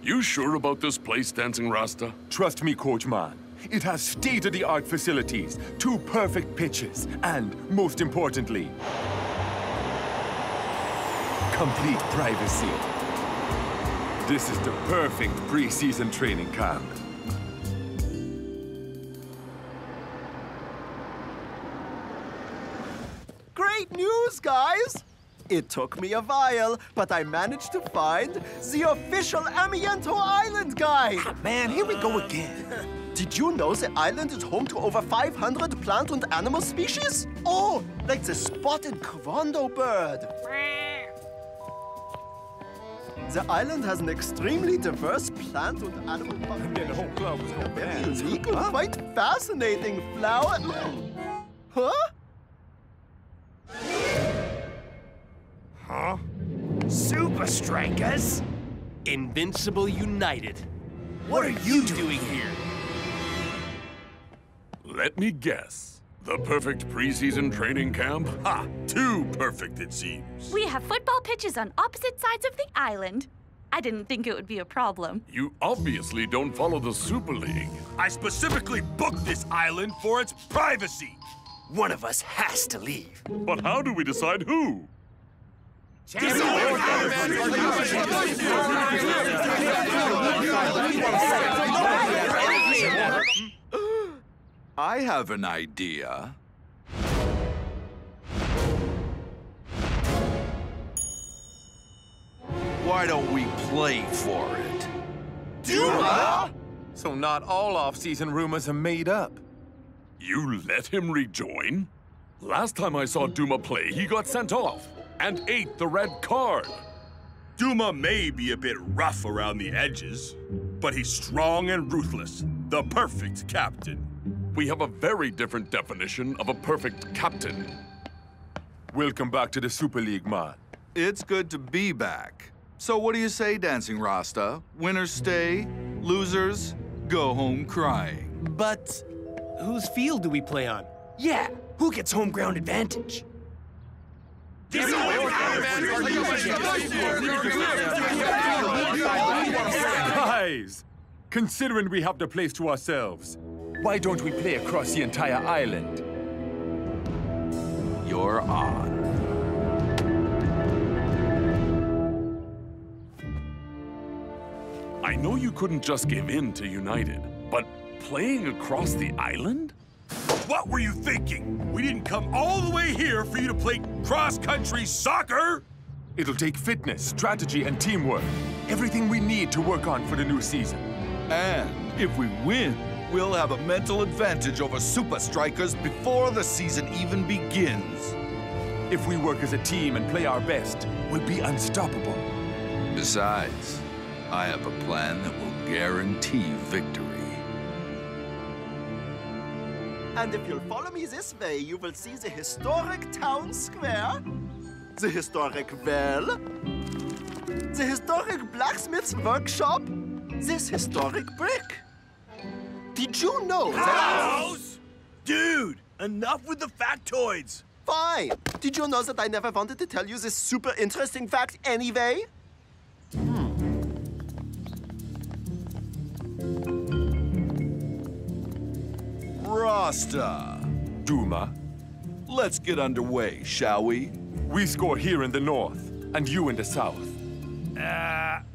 [SPEAKER 7] You sure about this place, Dancing Rasta?
[SPEAKER 19] Trust me, Coach Man. It has state-of-the-art facilities, 2 perfect pitches, and, most importantly, complete privacy. This is the perfect preseason training camp.
[SPEAKER 8] Great news, guys! It took me a while, but I managed to find the official Amiento Island guide!
[SPEAKER 13] Man, here we go again.
[SPEAKER 8] Did you know the island is home to over 500 plant and animal species? Oh, like the spotted quondo bird. The island has an extremely diverse plant and animal population.
[SPEAKER 19] The whole club was going
[SPEAKER 8] Very
[SPEAKER 19] bad.
[SPEAKER 8] unique and quite fascinating flower. Huh?
[SPEAKER 13] Huh? Supa Strikas?
[SPEAKER 6] Invincible United.
[SPEAKER 13] What are you doing here?
[SPEAKER 7] Let me guess. The perfect preseason training camp?
[SPEAKER 4] Ha! Too perfect, it seems.
[SPEAKER 21] We have football pitches on opposite sides of the island. I didn't think it would be a problem.
[SPEAKER 7] You obviously don't follow the Super League.
[SPEAKER 4] I specifically booked this island for its privacy.
[SPEAKER 12] One of us has to leave.
[SPEAKER 7] But how do we decide who?
[SPEAKER 14] I have an idea. Why don't we play for it?
[SPEAKER 19] Duma? So not all off-season rumors are made up.
[SPEAKER 7] You let him rejoin? Last time I saw Duma play, he got sent off and ate the red card.
[SPEAKER 4] Duma may be a bit rough around the edges, but he's strong and ruthless. The perfect captain.
[SPEAKER 7] We have a very different definition of a perfect captain.
[SPEAKER 19] Welcome back to the Super League, man.
[SPEAKER 14] It's good to be back. So what do you say, Dancing Rasta? Winners stay, losers go home crying.
[SPEAKER 6] But whose field do we play on?
[SPEAKER 12] Yeah, who gets home ground advantage?
[SPEAKER 19] Guys, considering we have the place to ourselves, why don't we play across the entire island?
[SPEAKER 14] You're on.
[SPEAKER 7] I know you couldn't just give in to United, but playing across the island?
[SPEAKER 4] What were you thinking? We didn't come all the way here for you to play cross-country soccer?
[SPEAKER 19] It'll take fitness, strategy, and teamwork. Everything we need to work on for the new season.
[SPEAKER 14] And if we win, we'll have a mental advantage over Supa Strikas before the season even begins.
[SPEAKER 19] If we work as a team and play our best, we'll be unstoppable.
[SPEAKER 14] Besides, I have a plan that will guarantee victory.
[SPEAKER 8] And if you'll follow me this way, you will see the historic town square, the historic well, the historic blacksmith's workshop, this historic brick. Did you know that...
[SPEAKER 4] House? Dude, enough with the factoids.
[SPEAKER 8] Fine. Did you know that I never wanted to tell you this super interesting fact anyway?
[SPEAKER 14] Rasta.
[SPEAKER 19] Duma.
[SPEAKER 14] Let's get underway, shall we?
[SPEAKER 19] We score here in the north, and you in the south.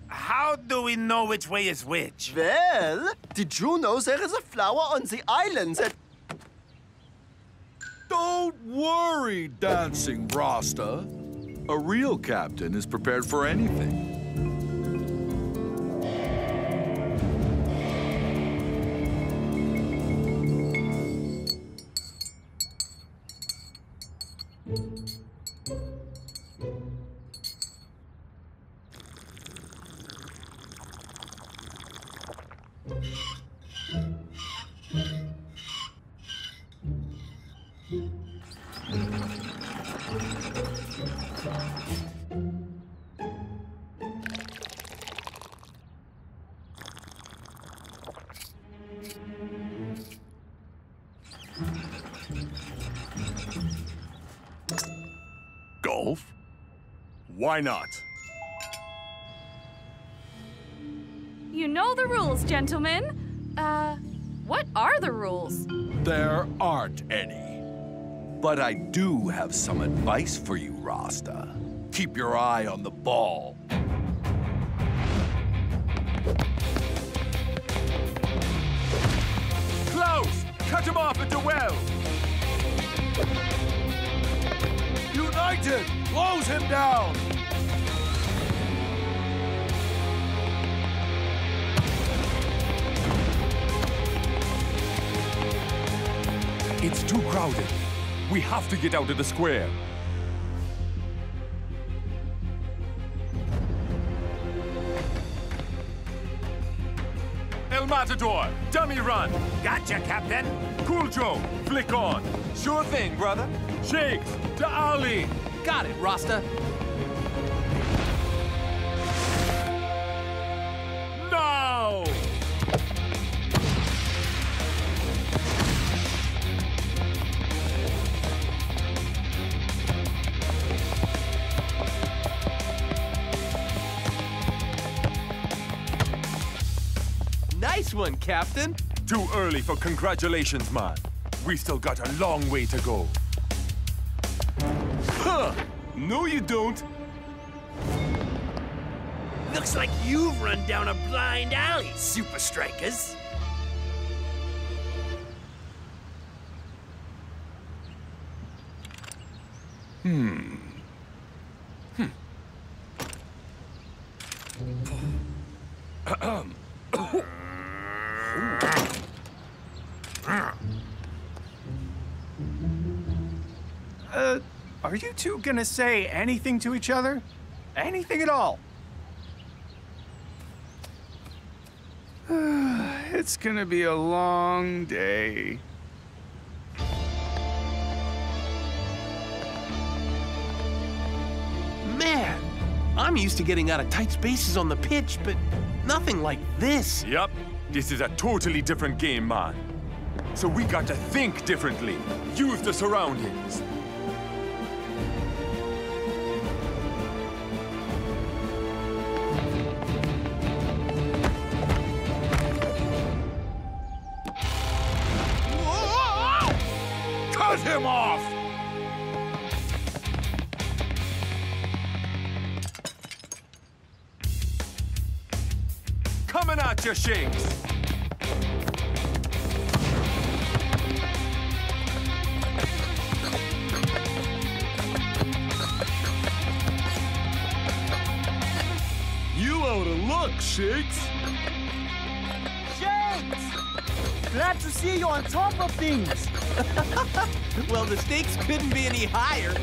[SPEAKER 13] How do we know which way is which?
[SPEAKER 8] Well, did you know there is a flower on the island that...
[SPEAKER 14] Don't worry, Dancing Rasta. A real captain is prepared for anything.
[SPEAKER 7] Golf?
[SPEAKER 4] Why not?
[SPEAKER 21] You know the rules, gentlemen. What are the rules?
[SPEAKER 14] There aren't any. But I do have some advice for you, Rasta. Keep your eye on the ball.
[SPEAKER 19] Close! Cut him off at the well!
[SPEAKER 14] United! Close him down!
[SPEAKER 19] It's too crowded. We have to get out of the square. El Matador, dummy run.
[SPEAKER 13] Gotcha, Captain.
[SPEAKER 19] Cool Joe, flick on.
[SPEAKER 10] Sure thing, brother.
[SPEAKER 19] Shakes to Ali.
[SPEAKER 10] Got it, Rasta.
[SPEAKER 19] No!
[SPEAKER 6] Nice one, Captain.
[SPEAKER 19] Too early for congratulations, man. We still got a long way to go.
[SPEAKER 12] Huh! No, you don't. Looks like you've run down a blind alley, Supa Strikas.
[SPEAKER 13] Are you two gonna say anything to each other? Anything at all? It's gonna be a long day.
[SPEAKER 6] Man, I'm used to getting out of tight spaces on the pitch, but nothing like this.
[SPEAKER 19] Yup, this is a totally different game, man. So we got to think differently. Use the surroundings.
[SPEAKER 2] Cut him off!
[SPEAKER 19] Coming at you, Shakes!
[SPEAKER 2] You out of luck, Shakes!
[SPEAKER 18] Shakes! Glad to see you on top of things.
[SPEAKER 6] Well, the stakes couldn't be any higher.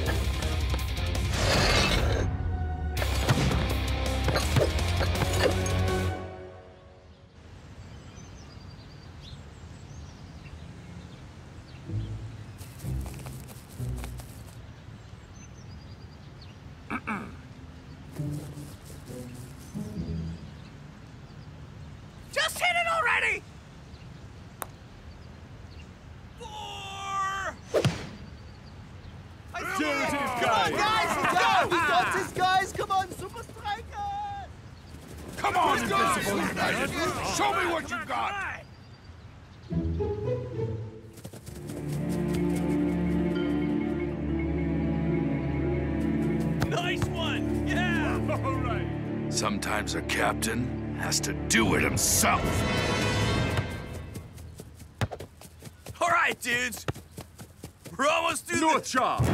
[SPEAKER 2] Just hit it already!
[SPEAKER 8] We got this, guys! Come on, Supa Strikas!
[SPEAKER 2] Come on, Invincible United! Show me what you got!
[SPEAKER 4] Nice one! Yeah!
[SPEAKER 2] All right.
[SPEAKER 14] Sometimes a captain has to do it himself.
[SPEAKER 4] All right, dudes. We're almost through
[SPEAKER 19] No job!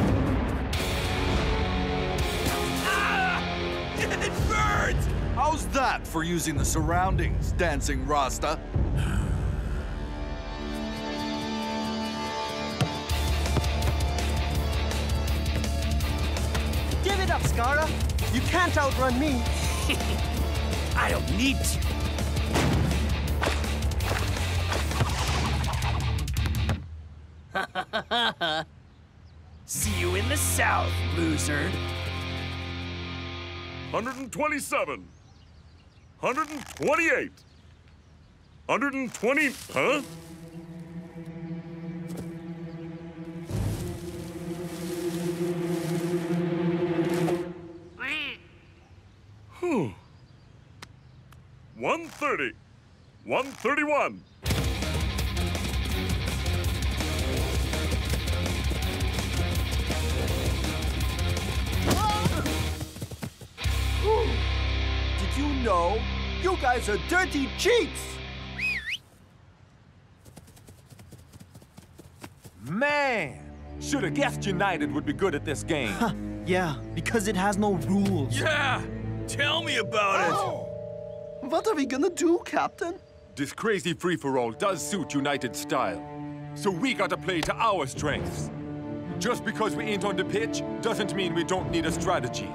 [SPEAKER 4] It burns!
[SPEAKER 14] How's that for using the surroundings, Dancing Rasta?
[SPEAKER 18] Give it up, Scara. You can't outrun me.
[SPEAKER 12] I don't need to. See you in the south, loser.
[SPEAKER 7] 127. 128. 120. Huh? Whew. 130. 131.
[SPEAKER 8] Did you know? You guys are dirty cheats!
[SPEAKER 19] Man! Should have guessed United would be good at this game.
[SPEAKER 9] Yeah, because it has no rules.
[SPEAKER 4] Yeah! Tell me about it!
[SPEAKER 8] What are we gonna do, Captain?
[SPEAKER 19] This crazy free-for-all does suit United's style. So we gotta play to our strengths. Just because we ain't on the pitch doesn't mean we don't need a strategy.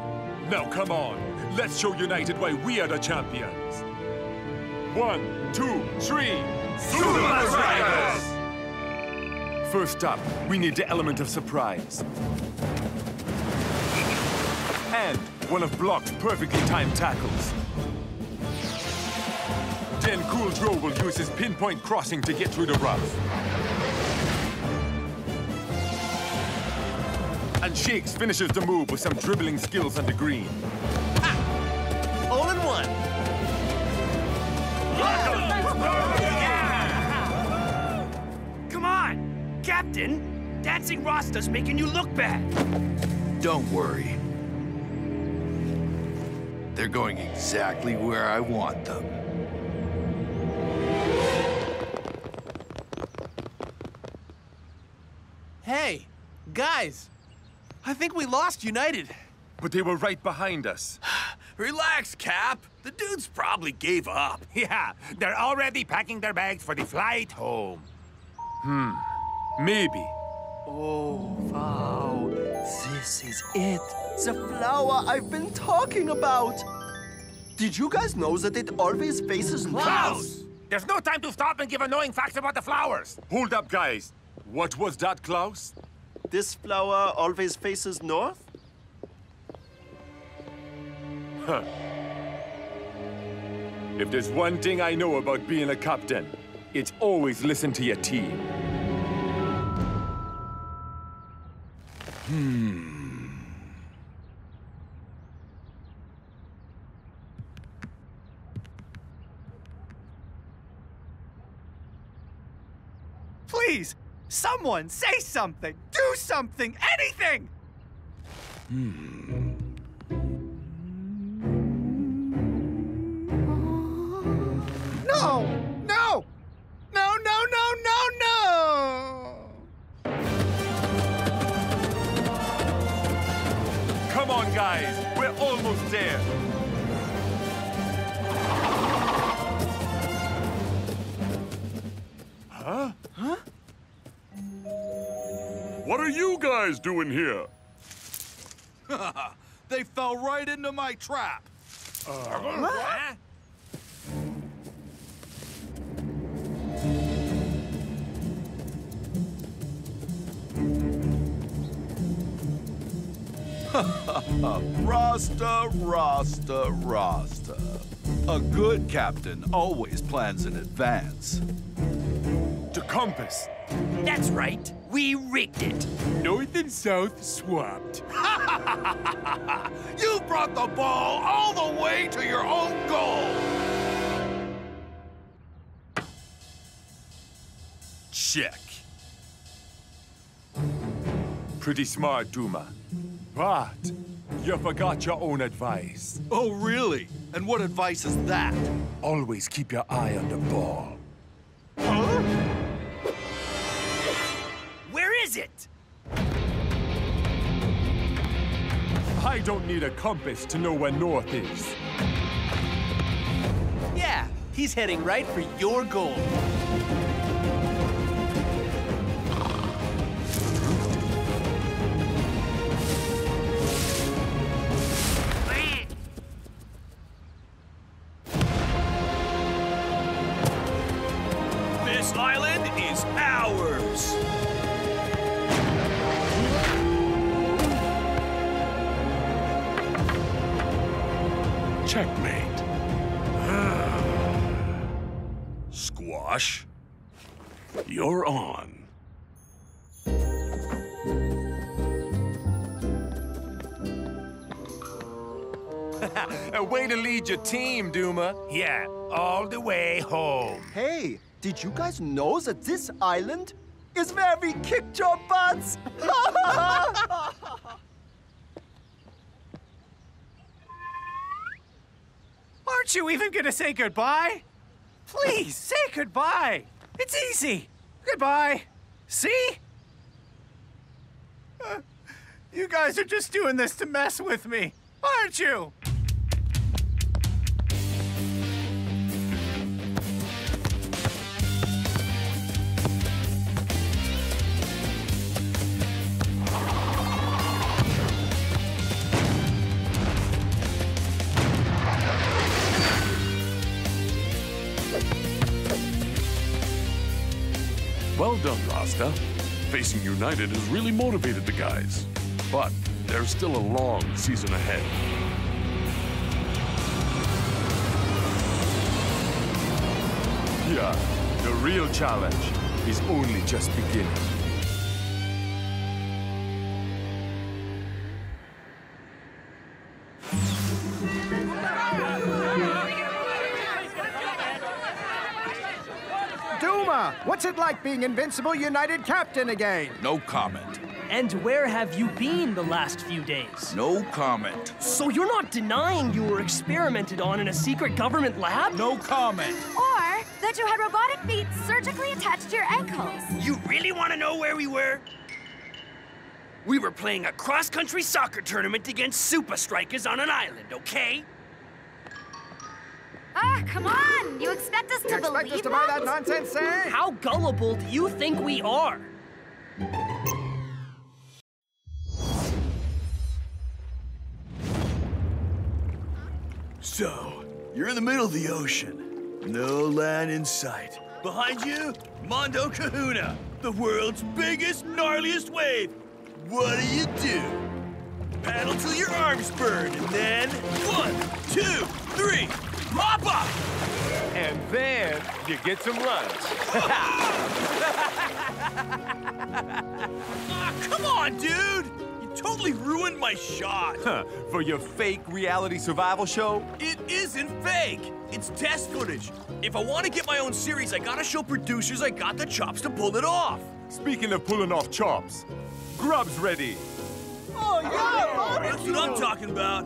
[SPEAKER 19] Now come on, let's show United why we are the champions. 1, 2, 3,
[SPEAKER 2] Supa Strikas!
[SPEAKER 19] First up, we need the element of surprise. And one of Block's perfectly timed tackles. Then Cool Joe will use his pinpoint crossing to get through the rough. And Shakes finishes the move with some dribbling skills on the green.
[SPEAKER 6] All in one.
[SPEAKER 2] Yeah!
[SPEAKER 12] Captain, dancing Rasta's making you look bad.
[SPEAKER 14] Don't worry. They're going exactly where I want them.
[SPEAKER 6] Hey, guys. I think we lost United.
[SPEAKER 19] But they were right behind us.
[SPEAKER 4] Relax, Cap. The dudes probably gave up.
[SPEAKER 13] Yeah, they're already packing their bags for the flight home.
[SPEAKER 19] Maybe.
[SPEAKER 8] Oh, wow. This is it. The flower I've been talking about. Did you guys know that it always faces north?
[SPEAKER 13] Klaus! There's no time to stop and give annoying facts about the flowers.
[SPEAKER 19] Hold up, guys. What was that, Klaus?
[SPEAKER 8] This flower always faces north?
[SPEAKER 19] Huh. If there's one thing I know about being a captain, it's always listen to your team.
[SPEAKER 18] Please, someone say something. Do something. Anything. No! No! No, no, no, no, no!
[SPEAKER 19] Come on, guys. We're almost there.
[SPEAKER 7] Huh? What are you guys doing here?
[SPEAKER 14] They fell right into my trap.
[SPEAKER 13] Huh?
[SPEAKER 14] Rasta, Rasta, Rasta. A good captain always plans in advance.
[SPEAKER 19] The compass.
[SPEAKER 12] That's right. We rigged it.
[SPEAKER 19] North and south swapped.
[SPEAKER 14] You brought the ball all the way to your own goal.
[SPEAKER 19] Check. Pretty smart, Duma. But you forgot your own advice.
[SPEAKER 14] Oh, really? And what advice is that?
[SPEAKER 19] Always keep your eye on the ball.
[SPEAKER 12] Where is it?
[SPEAKER 19] I don't need a compass to know where north is.
[SPEAKER 6] Yeah, he's heading right for your goal.
[SPEAKER 4] This island is ours.
[SPEAKER 7] Checkmate.
[SPEAKER 4] Squash.
[SPEAKER 7] You're on.
[SPEAKER 19] A way to lead your team, Duma.
[SPEAKER 13] Yeah, all the way home.
[SPEAKER 8] Hey, did you guys know that this island is where we kicked your butts?
[SPEAKER 18] Aren't you even gonna say goodbye? Please, say goodbye. It's easy. Goodbye. See? You guys are just doing this to mess with me, aren't you?
[SPEAKER 7] Well done, Rasta. Facing United has really motivated the guys. But there's still a long season ahead.
[SPEAKER 19] Yeah, the real challenge is only just beginning.
[SPEAKER 18] Duma!
[SPEAKER 3] Kahuna! What's it like being Invincible United captain again?
[SPEAKER 14] No comment.
[SPEAKER 22] And where have you been the last few days?
[SPEAKER 14] No comment.
[SPEAKER 22] So you're not denying you were experimented on in a secret government lab?
[SPEAKER 14] No comment.
[SPEAKER 5] Or that you had robotic feet surgically attached to your ankles.
[SPEAKER 12] You really want to know where we were? We were playing a cross-country soccer tournament against Supa Strikas on an island, okay?
[SPEAKER 5] Ah, come on! You expect us to believe
[SPEAKER 3] expect us to buy that nonsense, eh?
[SPEAKER 22] How gullible do you think we are?
[SPEAKER 4] So, you're in the middle of the ocean. No land in sight. Behind you, Mondo Kahuna, the world's biggest, gnarliest wave. What do? Paddle till your arms burn, and then 1, 2, 3, hop up!
[SPEAKER 19] And then you get some lunch.
[SPEAKER 4] Ah, come on, dude! You totally ruined my shot.
[SPEAKER 19] Huh, for your fake reality survival show?
[SPEAKER 4] It isn't fake. It's test footage. If I want to get my own series, I gotta show producers I got the chops to pull it off.
[SPEAKER 19] Speaking of pulling off chops, grub's ready.
[SPEAKER 3] Oh, yeah!
[SPEAKER 4] That's what I'm talking about.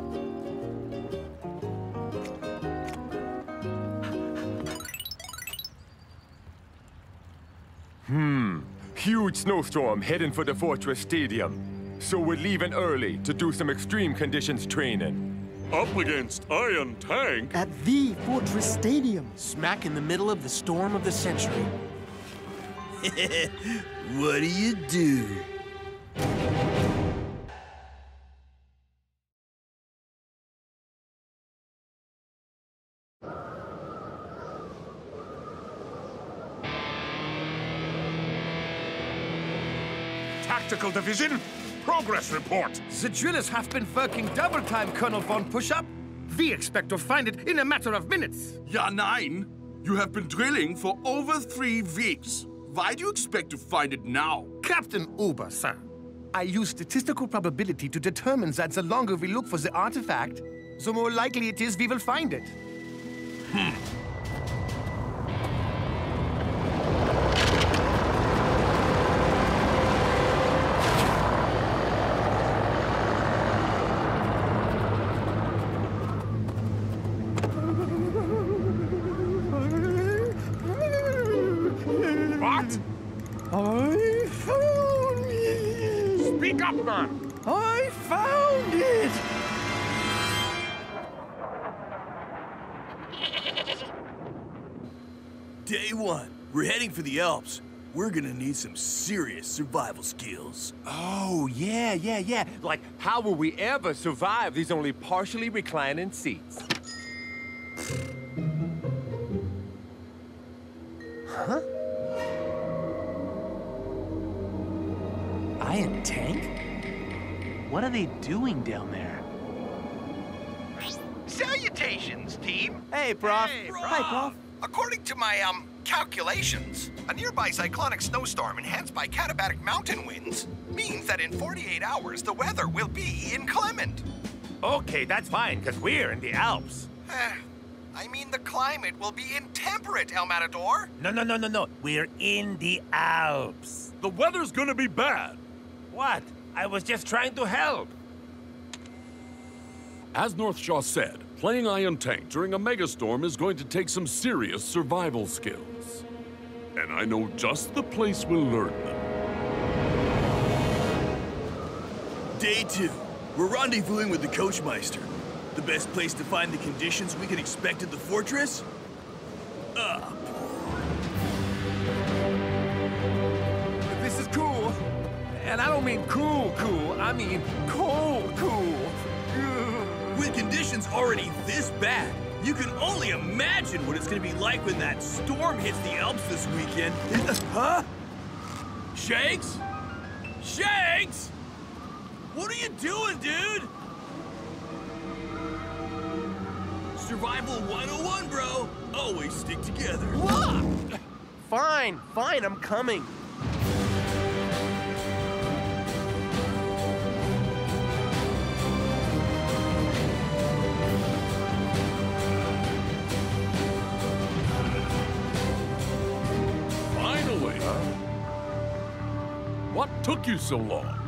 [SPEAKER 19] Huge snowstorm heading for the Fortress Stadium. So we're leaving early to do some extreme conditions training.
[SPEAKER 7] Up against Iron Tank.
[SPEAKER 9] At the Fortress Stadium.
[SPEAKER 6] Smack in the middle of the storm of the century.
[SPEAKER 4] What do?
[SPEAKER 13] Tactical Division, progress report.
[SPEAKER 18] The drillers have been working double time, Colonel Von Pushup. We expect to find it in a matter of minutes.
[SPEAKER 23] Ja, nein. You have been drilling for over 3 weeks. Why do you expect to find it now?
[SPEAKER 18] Captain Uber, sir. I use statistical probability to determine that the longer we look for the artifact, the more likely it is we will find it.
[SPEAKER 13] What?
[SPEAKER 3] I found it!
[SPEAKER 13] Speak up, man.
[SPEAKER 3] I found it!
[SPEAKER 4] Day 1. We're heading for the Alps. We're gonna need some serious survival skills.
[SPEAKER 19] Oh, yeah. Like, how will we ever survive these only partially reclining seats?
[SPEAKER 6] Huh? Iron Tank? What are they doing down there?
[SPEAKER 24] Salutations, team.
[SPEAKER 6] Hey, Prof.
[SPEAKER 24] Hi, Prof. According to my, calculations, a nearby cyclonic snowstorm enhanced by katabatic mountain winds means that in 48 hours the weather will be inclement.
[SPEAKER 13] Okay, that's fine, because we're in the Alps.
[SPEAKER 24] I mean the climate will be intemperate, El Matador.
[SPEAKER 13] No. We're in the Alps.
[SPEAKER 7] The weather's gonna be bad.
[SPEAKER 13] What? I was just trying to help.
[SPEAKER 7] As Northshaw said, playing Iron Tank during a megastorm is going to take some serious survival skills. And I know just the place we'll learn them.
[SPEAKER 4] Day 2. We're rendezvousing with the Coachmeister. The best place to find the conditions we can expect at the fortress? Up.
[SPEAKER 19] This is cool. And I don't mean cool, I mean cold, cool.
[SPEAKER 4] With conditions already this bad, you can only imagine what it's gonna be like when that storm hits the Alps this weekend. Huh? Shanks? Shanks! What are you doing, dude? Survival 101, bro. Always stick together.
[SPEAKER 6] Fine, I'm coming.
[SPEAKER 7] Fine. What took you so long?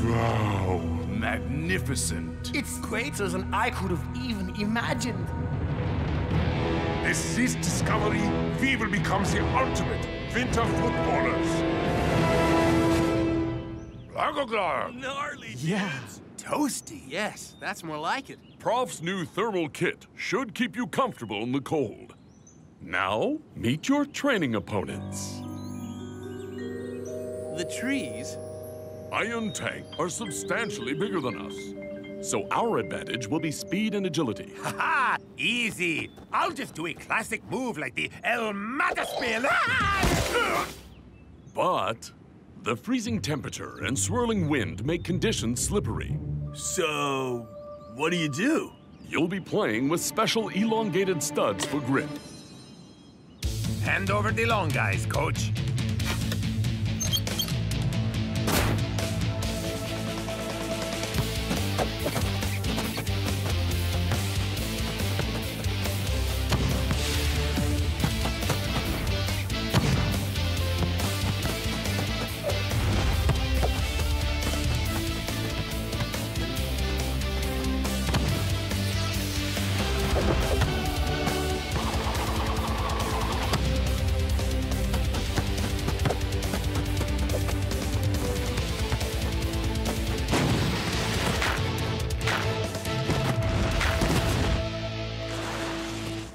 [SPEAKER 1] Wow, magnificent.
[SPEAKER 12] It's greater than I could have even imagined.
[SPEAKER 1] With this discovery, we will become the ultimate winter footballers.
[SPEAKER 4] Gnarly.
[SPEAKER 6] Yeah. Toasty, yes. That's more like it.
[SPEAKER 7] Prof's new thermal kit should keep you comfortable in the cold. Now, meet your training opponents.
[SPEAKER 6] The trees?
[SPEAKER 7] Iron Tank are substantially bigger than us. So our advantage will be speed and agility.
[SPEAKER 13] Ha-ha! Easy. I'll just do a classic move like the El Mataspin.
[SPEAKER 7] But the freezing temperature and swirling wind make conditions slippery.
[SPEAKER 4] So, what do?
[SPEAKER 7] You'll be playing with special elongated studs for grip.
[SPEAKER 13] Hand over the long guys, coach.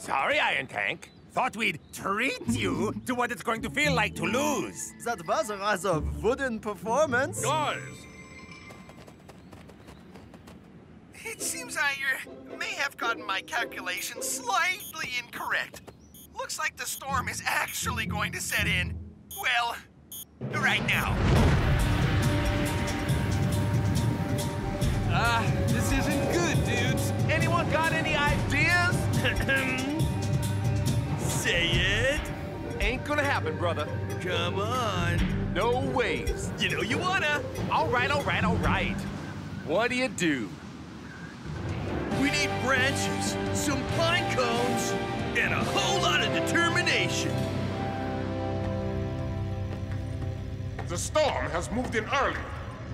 [SPEAKER 13] Sorry, Iron Tank. Thought we'd treat you to what it's going to feel like to lose.
[SPEAKER 8] That was a rather wooden performance.
[SPEAKER 7] Guys!
[SPEAKER 24] It seems I may have gotten my calculations slightly incorrect. Looks like the storm is actually going to set in, well, right now.
[SPEAKER 6] This isn't good, dudes. Anyone got any ideas?
[SPEAKER 4] Say it.
[SPEAKER 6] Ain't gonna happen, brother.
[SPEAKER 4] Come on.
[SPEAKER 6] No ways.
[SPEAKER 4] You know you wanna.
[SPEAKER 6] All right. What do you do?
[SPEAKER 4] We need branches, some pine cones, and a whole lot of determination.
[SPEAKER 1] The storm has moved in early.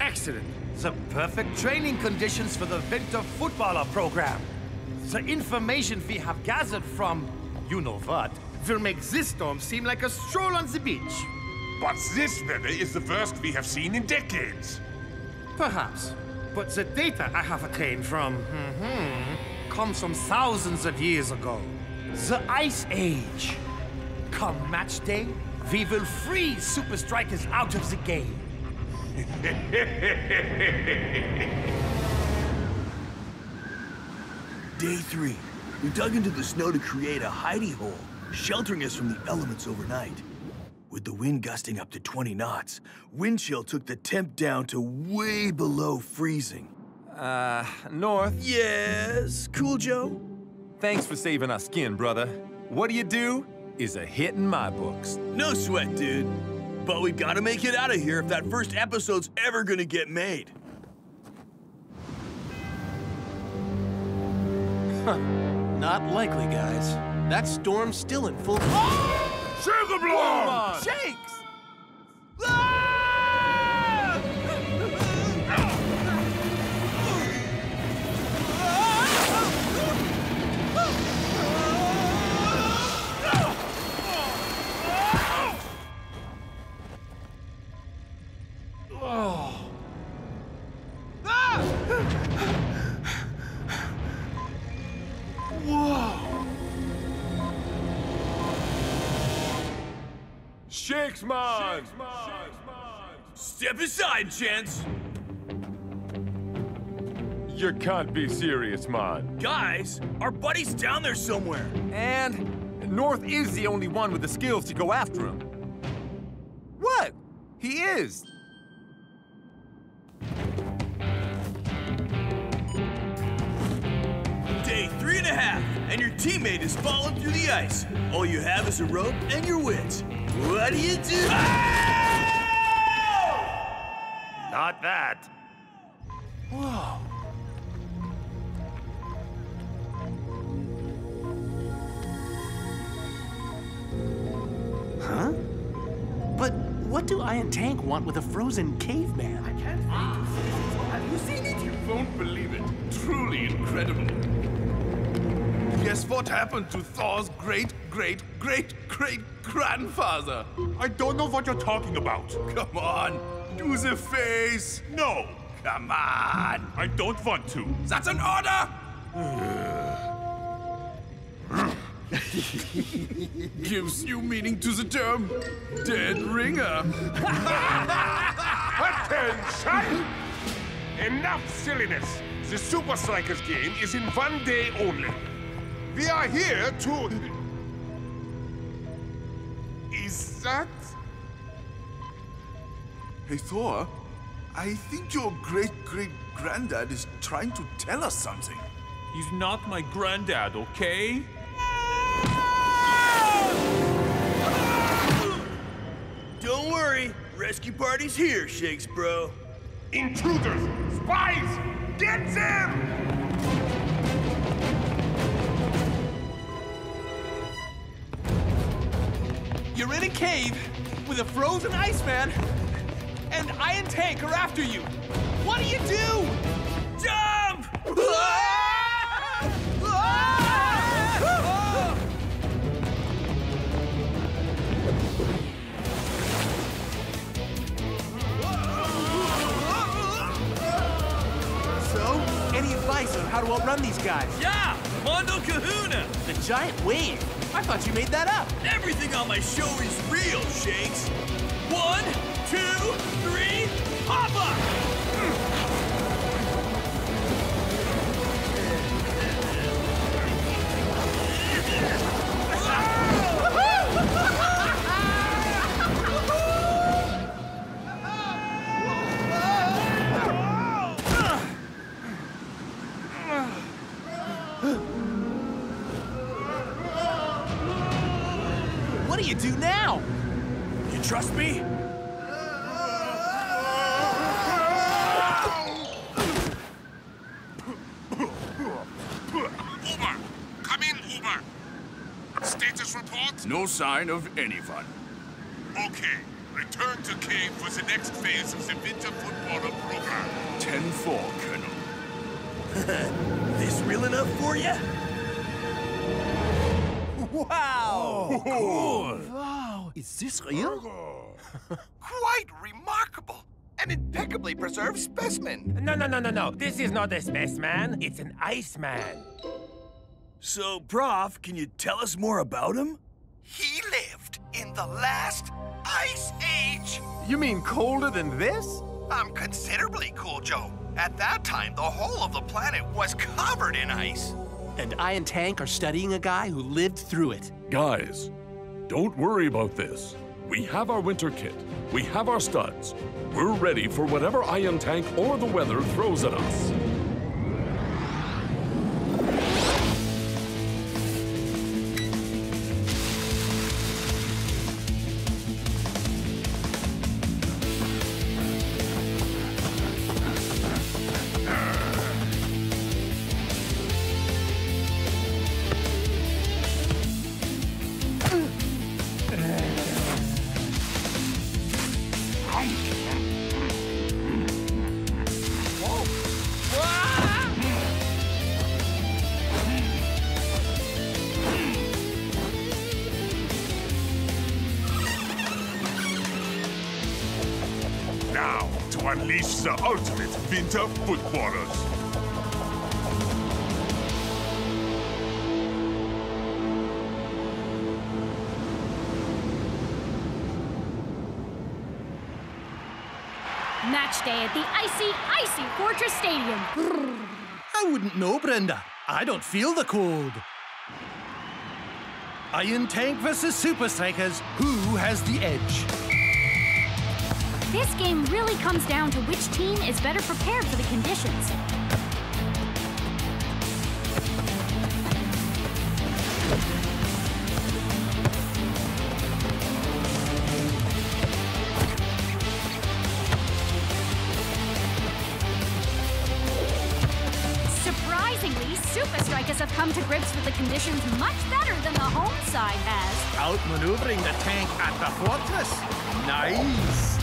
[SPEAKER 15] Excellent. The perfect training conditions for the winter footballer program. The information we have gathered from, you know what, will make this storm seem like a stroll on the beach.
[SPEAKER 1] But this weather is the worst we have seen in decades.
[SPEAKER 15] Perhaps. But the data I have obtained from, comes from thousands of years ago. The Ice Age. Come match day, we will freeze Supa Strikas out of the game.
[SPEAKER 4] Day 3. We dug into the snow to create a hidey hole, sheltering us from the elements overnight. With the wind gusting up to 20 knots, wind chill took the temp down to way below freezing.
[SPEAKER 19] North?
[SPEAKER 4] Yes, cool, Joe?
[SPEAKER 19] Thanks for saving our skin, brother. What do you do is a hit in my books.
[SPEAKER 4] No sweat, dude. But we gotta make it out of here if that first episode's ever gonna get made.
[SPEAKER 6] Not likely, guys. That storm's still in full...
[SPEAKER 1] Sugar Bloom!
[SPEAKER 6] Shakes!
[SPEAKER 19] Shakes, man!
[SPEAKER 4] Step aside, Chance.
[SPEAKER 19] You can't be serious, man.
[SPEAKER 4] Guys, our buddy's down there somewhere.
[SPEAKER 19] And North is the only one with the skills to go after him. What? He is.
[SPEAKER 4] Day 3.5, and your teammate is falling through the ice. All you have is a rope and your wits. What do you do?
[SPEAKER 13] like that.
[SPEAKER 6] Whoa. Huh? But what do I and Tank want with a frozen caveman? I can't find to see it. Have you seen it?
[SPEAKER 23] You won't believe it. Truly incredible. Guess what happened to Thor's great-great-great-great-grandfather?
[SPEAKER 1] I don't know what you're talking about.
[SPEAKER 23] Come on, do the face.
[SPEAKER 1] No.
[SPEAKER 23] Come on.
[SPEAKER 1] I don't want to.
[SPEAKER 23] That's an order. Gives new meaning to the term dead ringer.
[SPEAKER 1] Attention! Enough silliness. The Supa Strikas game is in 1 day only. We are here to... Is that...
[SPEAKER 23] Hey, Thor, I think your great-great-granddad is trying to tell us something.
[SPEAKER 19] He's not my granddad, okay?
[SPEAKER 4] Don't worry, rescue party's here, Shakes bro.
[SPEAKER 1] Intruders! Spies! Get them!
[SPEAKER 6] You're in a cave with a frozen Iceman, and I and Tank are after you. What do you do?
[SPEAKER 4] Jump!
[SPEAKER 6] So, any advice on how to outrun these guys?
[SPEAKER 4] Yeah! Mondo Kahuna!
[SPEAKER 6] The giant wave? I thought you made that up.
[SPEAKER 4] Everything on my show is real, Shakes. 1, 2, 3, hoppa!
[SPEAKER 6] What do you do now?
[SPEAKER 4] You trust me?
[SPEAKER 1] Uber! Come in, Uber! Status report?
[SPEAKER 23] No sign of anyone.
[SPEAKER 1] Okay. Return to cave for the next phase of the Winter Footballer program.
[SPEAKER 23] 10-4, Colonel.
[SPEAKER 4] This real enough for you?
[SPEAKER 6] Wow!
[SPEAKER 4] Cool!
[SPEAKER 6] Wow! Is this real?
[SPEAKER 24] Quite remarkable. An impeccably preserved specimen.
[SPEAKER 13] No. This is not a spaceman. It's an Iceman.
[SPEAKER 4] So, Prof, can you tell us more about him?
[SPEAKER 24] He lived in the last Ice Age.
[SPEAKER 13] You mean colder than this?
[SPEAKER 24] Considerably cool, Joe. At that time, the whole of the planet was covered in ice.
[SPEAKER 6] And I and Tank are studying a guy who lived through it.
[SPEAKER 7] Guys, don't worry about this. We have our winter kit. We have our studs. We're ready for whatever Iron Tank or the weather throws at us.
[SPEAKER 1] Now, to unleash the ultimate Winter Footballers.
[SPEAKER 21] Match day at the icy Fortress Stadium.
[SPEAKER 10] I wouldn't know, Brenda. I don't feel the cold. Iron Tank versus Supa Strikas. Who has the edge?
[SPEAKER 21] This game really comes down to which team is better prepared for the conditions. Surprisingly, Supa Strikas have come to grips with the conditions much better than the home side has.
[SPEAKER 10] Outmaneuvering the tank at the fortress. Nice.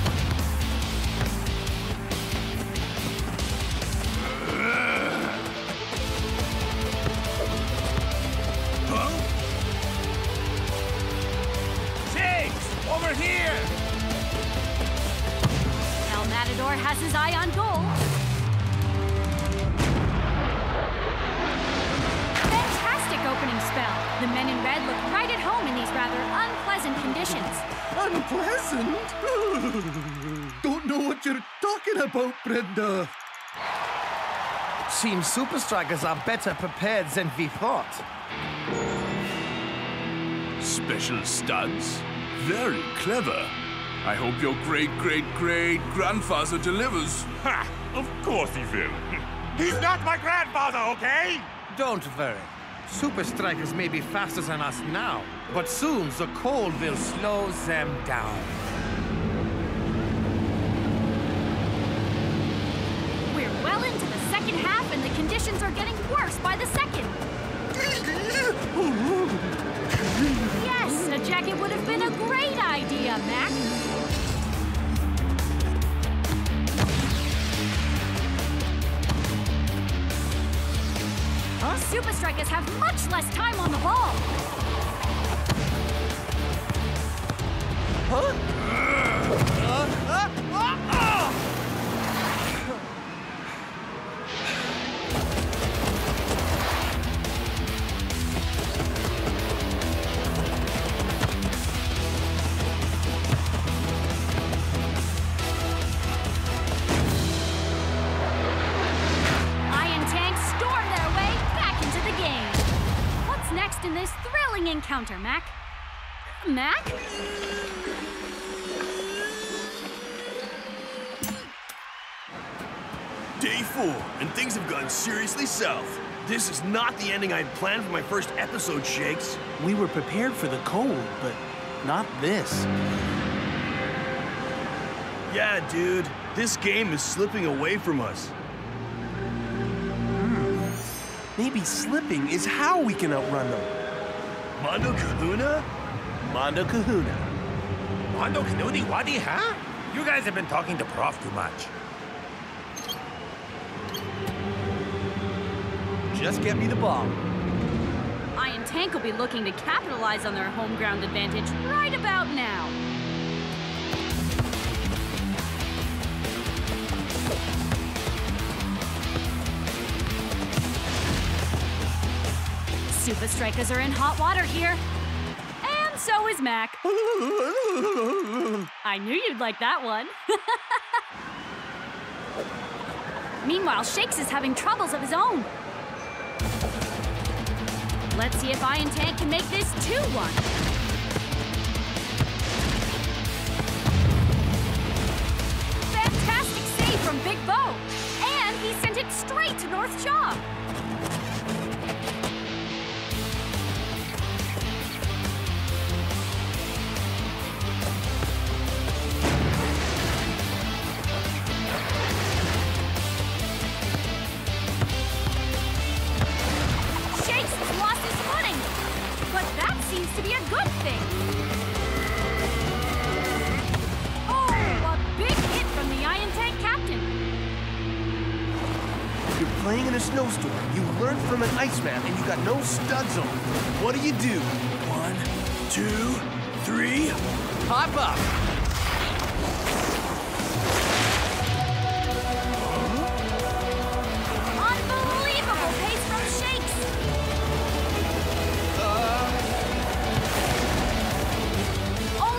[SPEAKER 13] Shakes! Over here!
[SPEAKER 21] Matador has his eye on goal. Fantastic opening spell. The men in red look right at home in these rather unpleasant conditions.
[SPEAKER 3] Unpleasant? Don't know what you're talking about, Brenda.
[SPEAKER 18] Seems Supa Strikas are better prepared than we thought.
[SPEAKER 23] Special studs? Very clever. I hope your great-great-great-grandfather delivers.
[SPEAKER 13] Ha! Of course he will. He's not my grandfather, okay?
[SPEAKER 18] Don't worry. Supa Strikas may be faster than us now, but soon the cold will slow them down.
[SPEAKER 21] We're well into the second half, and the conditions are getting worse by the second. Yes, a jacket would have been a great idea, Mac. Supa Strikas have much less time on the ball. In this thrilling encounter, Mac. Mac?
[SPEAKER 4] Day 4, and things have gone seriously south. This is not the ending I had planned for my first episode, Shakes.
[SPEAKER 6] We were prepared for the cold, but not this.
[SPEAKER 4] Yeah, dude. This game is slipping away from us.
[SPEAKER 6] Maybe slipping is how we can outrun them.
[SPEAKER 4] Mondo Kahuna?
[SPEAKER 6] Mondo Kahuna.
[SPEAKER 13] Mondo Kanoody Waddy, huh? You guys have been talking to Prof too much.
[SPEAKER 18] Just get me the ball.
[SPEAKER 21] Iron Tank will be looking to capitalize on their home ground advantage right about now. Supa Strikas are in hot water here. And so is Mac. I knew you'd like that one. Meanwhile, Shakes is having troubles of his own. Let's see if Iron Tank can make this 2-1. Fantastic save from Big Bo. And he sent it straight to North Jaw. To be a good thing. Oh, a big hit from the Iron Tank captain.
[SPEAKER 6] You're playing in a snowstorm. You learned from an Iceman and you got no studs on. What do you do?
[SPEAKER 4] 1, 2, 3.
[SPEAKER 6] Hop up.
[SPEAKER 21] Unbelievable pace from Shakes.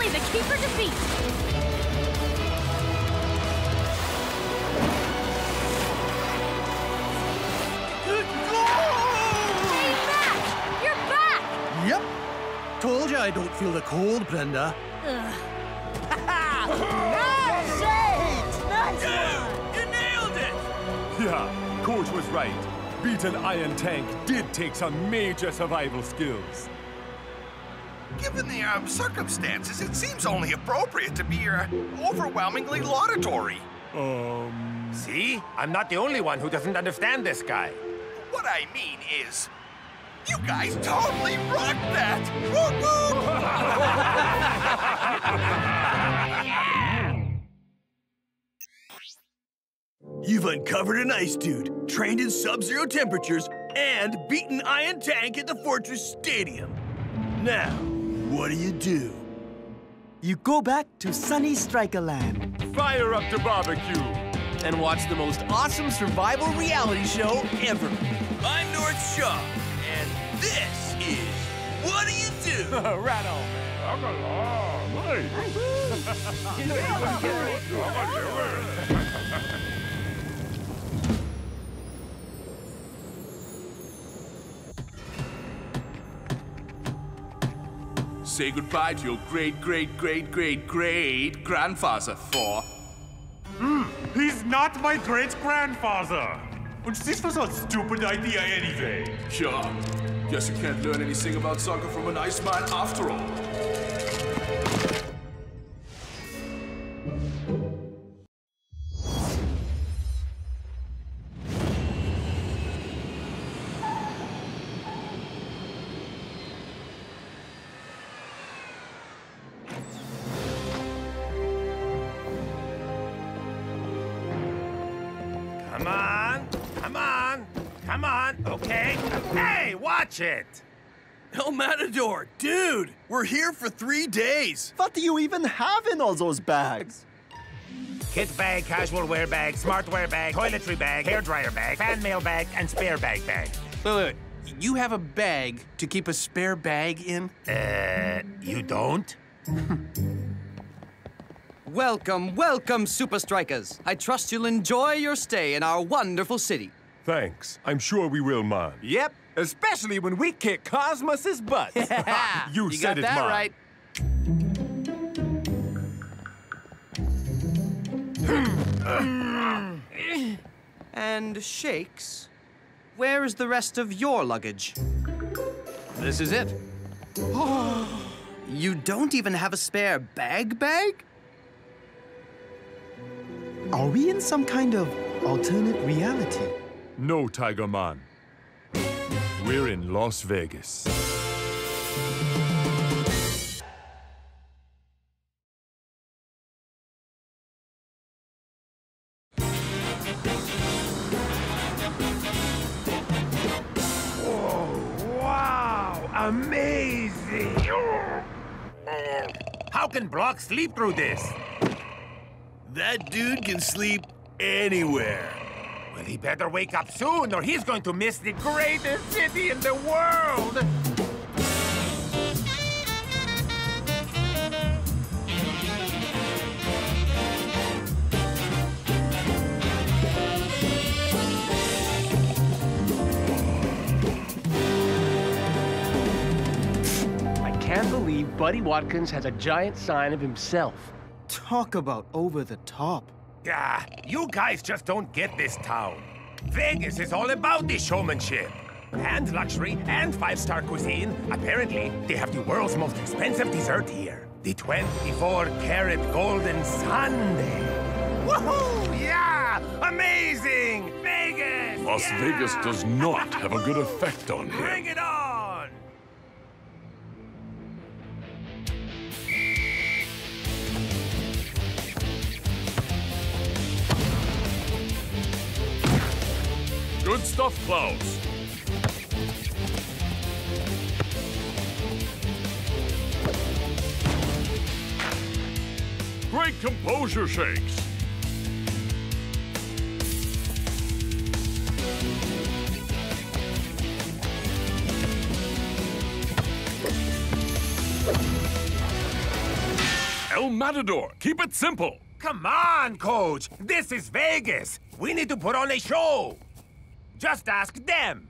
[SPEAKER 21] The keeper defeat. Hey, Mac! You're back!
[SPEAKER 10] Yep. Told you I don't feel the cold, Brenda.
[SPEAKER 3] Nice shade! Nice one!
[SPEAKER 4] You nailed it!
[SPEAKER 19] Yeah, Coach was right. Beating Iron Tank did take some major survival skills.
[SPEAKER 24] Given the circumstances, it seems only appropriate to be overwhelmingly laudatory.
[SPEAKER 13] See? I'm not the only one who doesn't understand this guy.
[SPEAKER 24] What I mean is, you guys totally rocked that!
[SPEAKER 4] You've uncovered an ice dude, trained in sub-zero temperatures, and beaten Iron Tank at the Fortress Stadium. Now, what do?
[SPEAKER 9] You go back to sunny Striker Land.
[SPEAKER 19] Fire up the barbecue.
[SPEAKER 6] And watch the most awesome survival reality show ever.
[SPEAKER 4] I'm North Shaw, and this is What Do You Do?
[SPEAKER 19] Right on.
[SPEAKER 23] Say goodbye to your great-great-great-great-great-grandfather, Thor.
[SPEAKER 11] He's not my great-grandfather. And this was a stupid idea anyway.
[SPEAKER 23] Sure. Guess you can't learn anything about soccer from an Iceman after all.
[SPEAKER 13] Come on, okay? Hey, watch it!
[SPEAKER 4] El Matador, dude! We're here for 3 days!
[SPEAKER 8] What do you even have in all those bags?
[SPEAKER 13] Kit bag, casual wear bag, smart wear bag, toiletry bag, hairdryer bag, fan mail bag, and spare bag.
[SPEAKER 6] Wait. You have a bag to keep a spare bag in?
[SPEAKER 13] You don't?
[SPEAKER 16] Welcome, Supa Strikas. I trust you'll enjoy your stay in our wonderful city.
[SPEAKER 19] Thanks. I'm sure we will, man.
[SPEAKER 17] Yep, especially when we kick Cosmos's butt.
[SPEAKER 19] You said it,
[SPEAKER 16] got that
[SPEAKER 19] man.
[SPEAKER 16] right. And Shakes, where is the rest of your luggage?
[SPEAKER 6] This is it.
[SPEAKER 16] You don't even have a spare bag?
[SPEAKER 9] Are we in some kind of alternate reality?
[SPEAKER 19] No, Tiger Man. We're in Las Vegas.
[SPEAKER 13] Wow, amazing! How can Block sleep through this?
[SPEAKER 4] That dude can sleep anywhere.
[SPEAKER 13] Well, he better wake up soon, or he's going to miss the greatest city in the world!
[SPEAKER 22] I can't believe Buddy Watkins has a giant sign of himself.
[SPEAKER 9] Talk about over the top.
[SPEAKER 13] Yeah, you guys just don't get this town. Vegas is all about the showmanship. And luxury and 5-star cuisine. Apparently, they have the world's most expensive dessert here. The 24-karat golden sundae. Woohoo! Yeah! Amazing! Vegas!
[SPEAKER 7] Las Vegas does not have a good effect on him.
[SPEAKER 13] Bring it on!
[SPEAKER 7] Good stuff, Klaus. Great composure, Shakes. El Matador, keep it simple.
[SPEAKER 13] Come on, Coach! This is Vegas! We need to put on a show! Just ask them!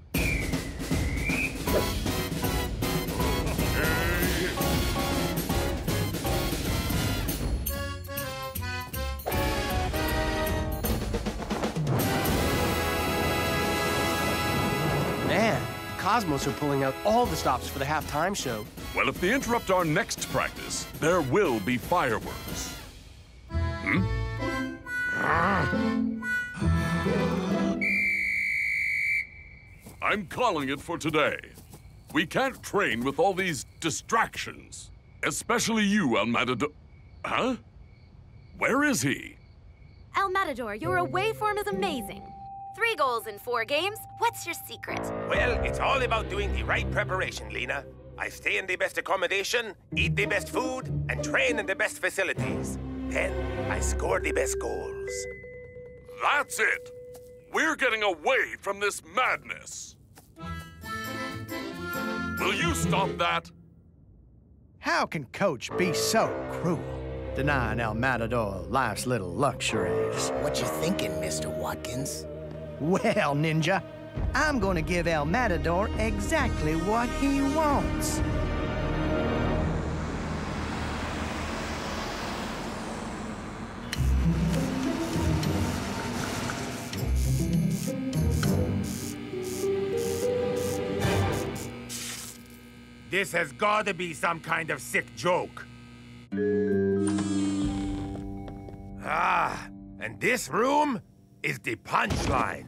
[SPEAKER 22] Man, Cosmos are pulling out all the stops for the halftime show.
[SPEAKER 7] Well, if they interrupt our next practice, there will be fireworks. I'm calling it for today. We can't train with all these distractions. Especially you, El Matador. Huh? Where is he?
[SPEAKER 2] El Matador, your away form is amazing. 3 goals in 4 games. What's your secret?
[SPEAKER 13] Well, it's all about doing the right preparation, Lena. I stay in the best accommodation, eat the best food, and train in the best facilities. Then I score the best goals.
[SPEAKER 7] That's it. We're getting away from this madness. Will you stop that?
[SPEAKER 18] How can Coach be so cruel, denying El Matador life's little luxuries?
[SPEAKER 5] What you thinking, Mr. Watkins?
[SPEAKER 18] Well, Ninja, I'm gonna give El Matador exactly what he wants.
[SPEAKER 13] This has got to be some kind of sick joke. Ah, and this room is the punchline.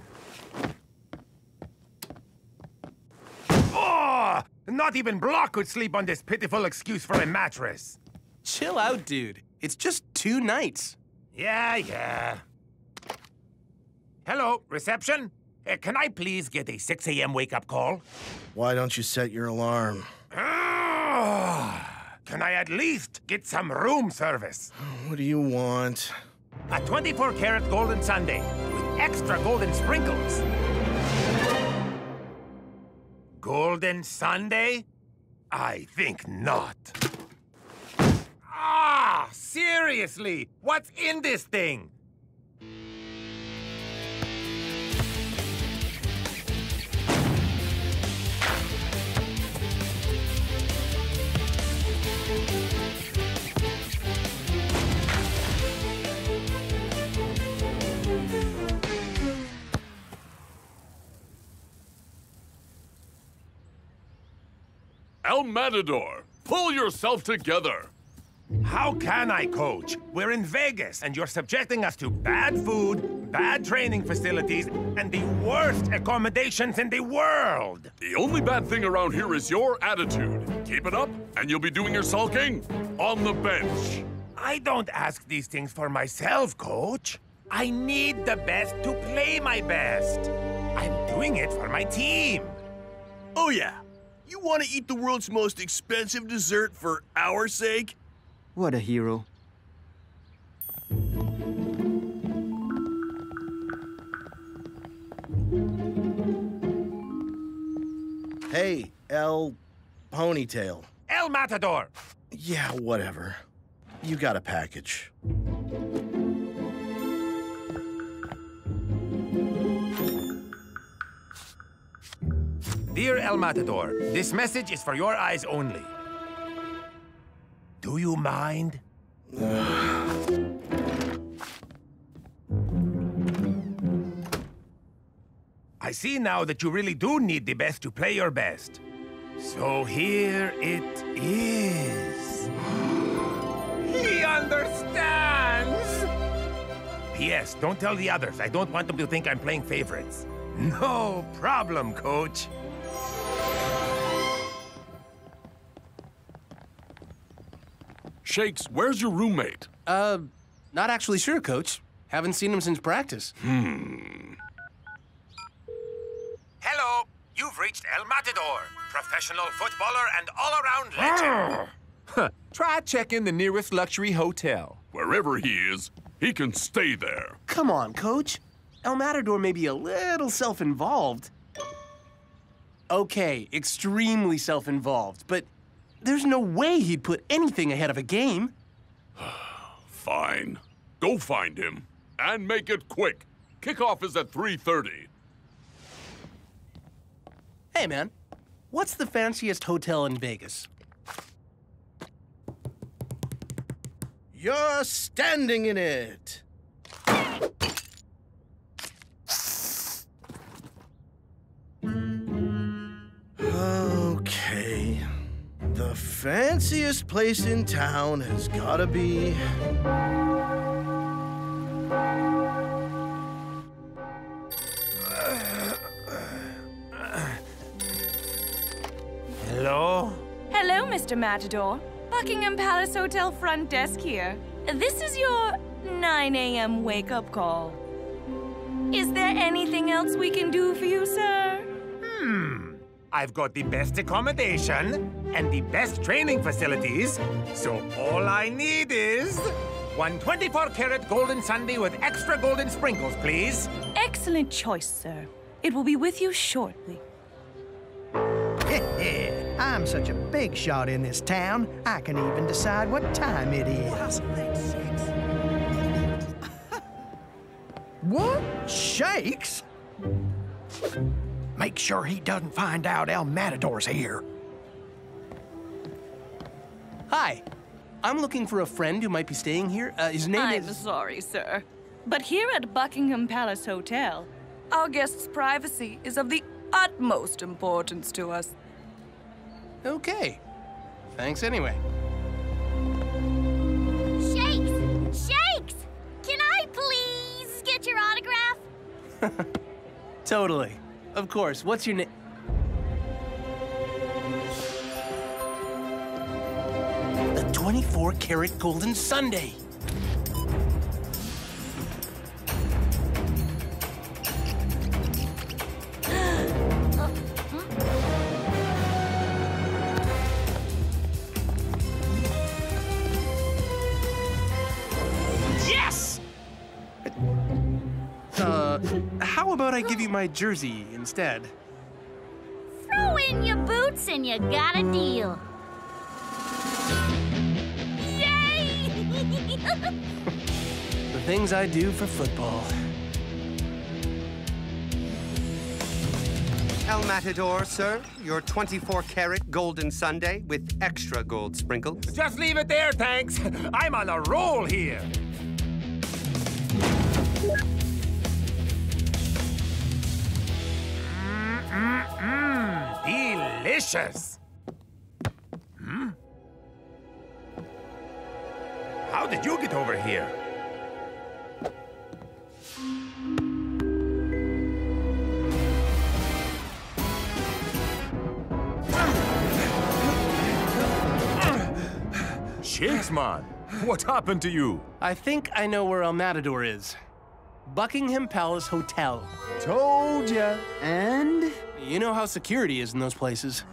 [SPEAKER 13] Oh! Not even Block could sleep on this pitiful excuse for a mattress.
[SPEAKER 6] Chill out, dude. It's just 2 nights.
[SPEAKER 13] Yeah. Hello, reception? Can I please get a 6 a.m. wake-up call?
[SPEAKER 14] Why don't you set your alarm?
[SPEAKER 13] Can I at least get some room service?
[SPEAKER 14] What do you want?
[SPEAKER 13] A 24-karat golden sundae with extra golden sprinkles. Golden sundae? I think not. Ah, seriously, what's in this thing?
[SPEAKER 7] El Matador, pull yourself together.
[SPEAKER 13] How can I, Coach? We're in Vegas, and you're subjecting us to bad food, bad training facilities, and the worst accommodations in the world.
[SPEAKER 7] The only bad thing around here is your attitude. Keep it up, and you'll be doing your sulking on the bench.
[SPEAKER 13] I don't ask these things for myself, Coach. I need the best to play my best. I'm doing it for my team.
[SPEAKER 4] Oh, yeah. You want to eat the world's most expensive dessert for our sake?
[SPEAKER 9] What a hero.
[SPEAKER 14] Hey, El Ponytail.
[SPEAKER 13] El Matador!
[SPEAKER 14] Yeah, whatever. You got a package.
[SPEAKER 13] Dear El Matador, this message is for your eyes only. Do you mind? I see now that you really do need the best to play your best. So here it is. He understands! P.S. Don't tell the others. I don't want them to think I'm playing favorites. No problem, Coach.
[SPEAKER 7] Shakes, where's your roommate?
[SPEAKER 6] Not actually sure, Coach. Haven't seen him since practice.
[SPEAKER 13] Hello, you've reached El Matador, professional footballer and all-around legend.
[SPEAKER 19] Try checking the nearest luxury hotel.
[SPEAKER 7] Wherever he is, he can stay there.
[SPEAKER 6] Come on, Coach. El Matador may be a little self-involved. Okay, extremely self-involved, but there's no way he'd put anything ahead of a game.
[SPEAKER 7] Fine. Go find him. And make it quick. Kickoff is at 3:30.
[SPEAKER 6] Hey, man. What's the fanciest hotel in Vegas?
[SPEAKER 14] You're standing in it. Okay. The fanciest place in town has gotta be...
[SPEAKER 21] Mr. Matador. Buckingham Palace Hotel front desk here. This is your 9 a.m. wake-up call. Is there anything else we can do for you, sir?
[SPEAKER 13] I've got the best accommodation and the best training facilities, so all I need is one 24-karat golden sundae with extra golden sprinkles, please.
[SPEAKER 21] Excellent choice, sir. It will be with you shortly.
[SPEAKER 18] I'm such a big shot in this town, I can even decide what time it is. What? Shakes? Make sure he doesn't find out El Matador's here.
[SPEAKER 6] Hi. I'm looking for a friend who might be staying here. His name is...
[SPEAKER 21] I'm sorry, sir. But here at Buckingham Palace Hotel, our guests' privacy is of the utmost importance to us.
[SPEAKER 6] Okay. Thanks anyway.
[SPEAKER 1] Shakes! Shakes! Can I please get your autograph?
[SPEAKER 6] Totally. Of course. What's your name? The 24-karat golden sundae.
[SPEAKER 13] Yes!
[SPEAKER 6] How about I give you my jersey instead?
[SPEAKER 1] Throw in your boots and you got a deal. Yay!
[SPEAKER 6] The things I do for football.
[SPEAKER 12] El Matador, sir. Your 24-karat golden sundae with extra gold sprinkles.
[SPEAKER 13] Just leave it there, thanks. I'm on a roll here. Delicious. How did you get over here?
[SPEAKER 19] Shakes, man. What happened to you?
[SPEAKER 6] I think I know where El Matador is. Buckingham Palace Hotel.
[SPEAKER 9] Told ya. And?
[SPEAKER 6] You know how security is in those places.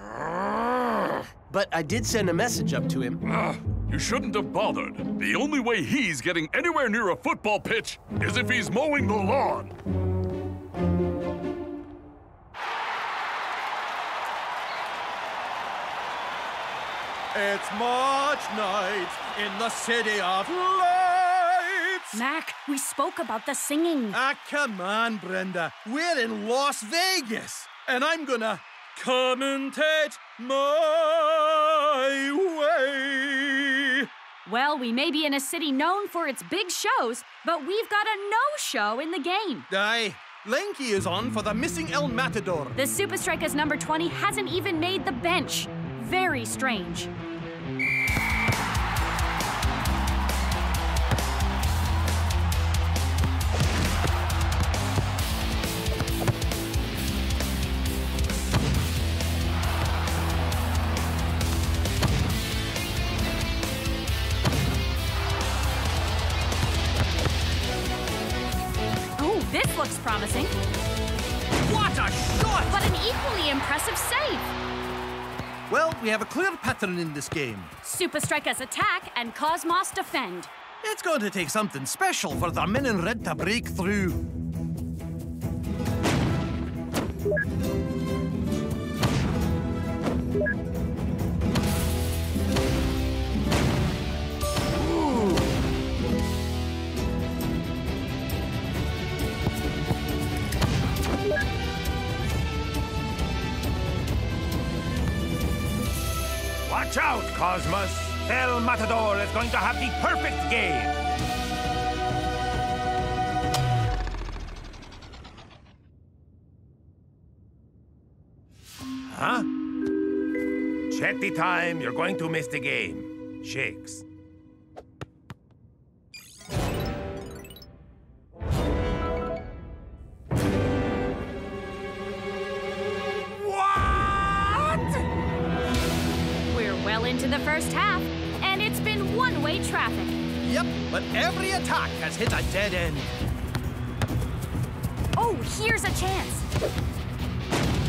[SPEAKER 6] But I did send a message up to him.
[SPEAKER 7] You shouldn't have bothered. The only way he's getting anywhere near a football pitch is if he's mowing the lawn.
[SPEAKER 3] It's March night in the City of Lights!
[SPEAKER 21] Mac, we spoke about the singing.
[SPEAKER 3] Ah, come on, Brenda. We're in Las Vegas, and I'm gonna commentate my way.
[SPEAKER 21] Well, we may be in a city known for its big shows, but we've got a no-show in the game.
[SPEAKER 3] Aye. Lanky is on for the missing El Matador.
[SPEAKER 21] The Supa Strikas number 20 hasn't even made the bench. Very strange. Oh, this looks promising.
[SPEAKER 3] What a shot!
[SPEAKER 21] But an equally impressive save.
[SPEAKER 3] Well, we have a clear pattern in this game.
[SPEAKER 21] Supa Strikas attack and Cosmos defend.
[SPEAKER 3] It's going to take something special for the men in red to break through.
[SPEAKER 13] Watch out, Cosmos. El Matador is going to have the perfect game. Huh? Check the time. You're going to miss the game. Shakes.
[SPEAKER 1] into the first half, and it's been one-way traffic.
[SPEAKER 3] Yep, but every attack has hit a dead end.
[SPEAKER 1] Oh, here's a chance.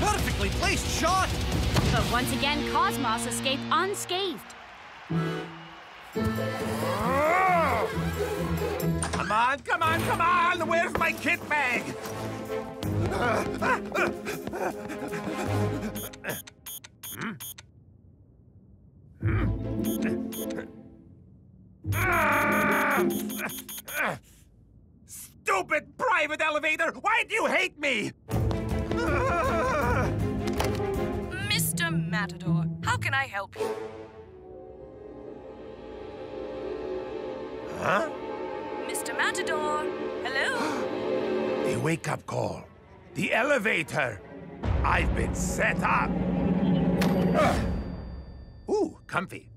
[SPEAKER 3] Perfectly placed shot!
[SPEAKER 1] But once again, Cosmos escaped unscathed.
[SPEAKER 13] Come on, come on, come on! Where's my kit bag? Stupid private elevator! Why do you hate me?
[SPEAKER 21] Mr. Matador, how can I help you?
[SPEAKER 13] Huh?
[SPEAKER 21] Mr. Matador, hello?
[SPEAKER 13] The wake-up call. The elevator. I've been set up. Ooh, comfy.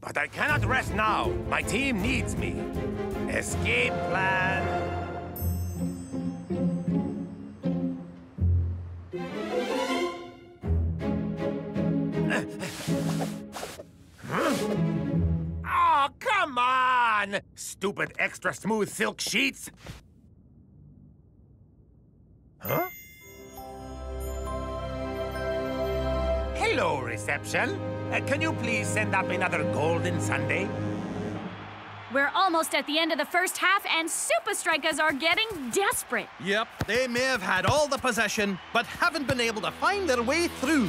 [SPEAKER 13] But I cannot rest now. My team needs me. Escape plan. Oh, come on! Stupid extra smooth silk sheets. Huh? Hello, reception. Can you please send up another golden sundae?
[SPEAKER 1] We're almost at the end of the first half, and Supa Strikas are getting desperate.
[SPEAKER 3] Yep, they may have had all the possession, but haven't been able to find their way through.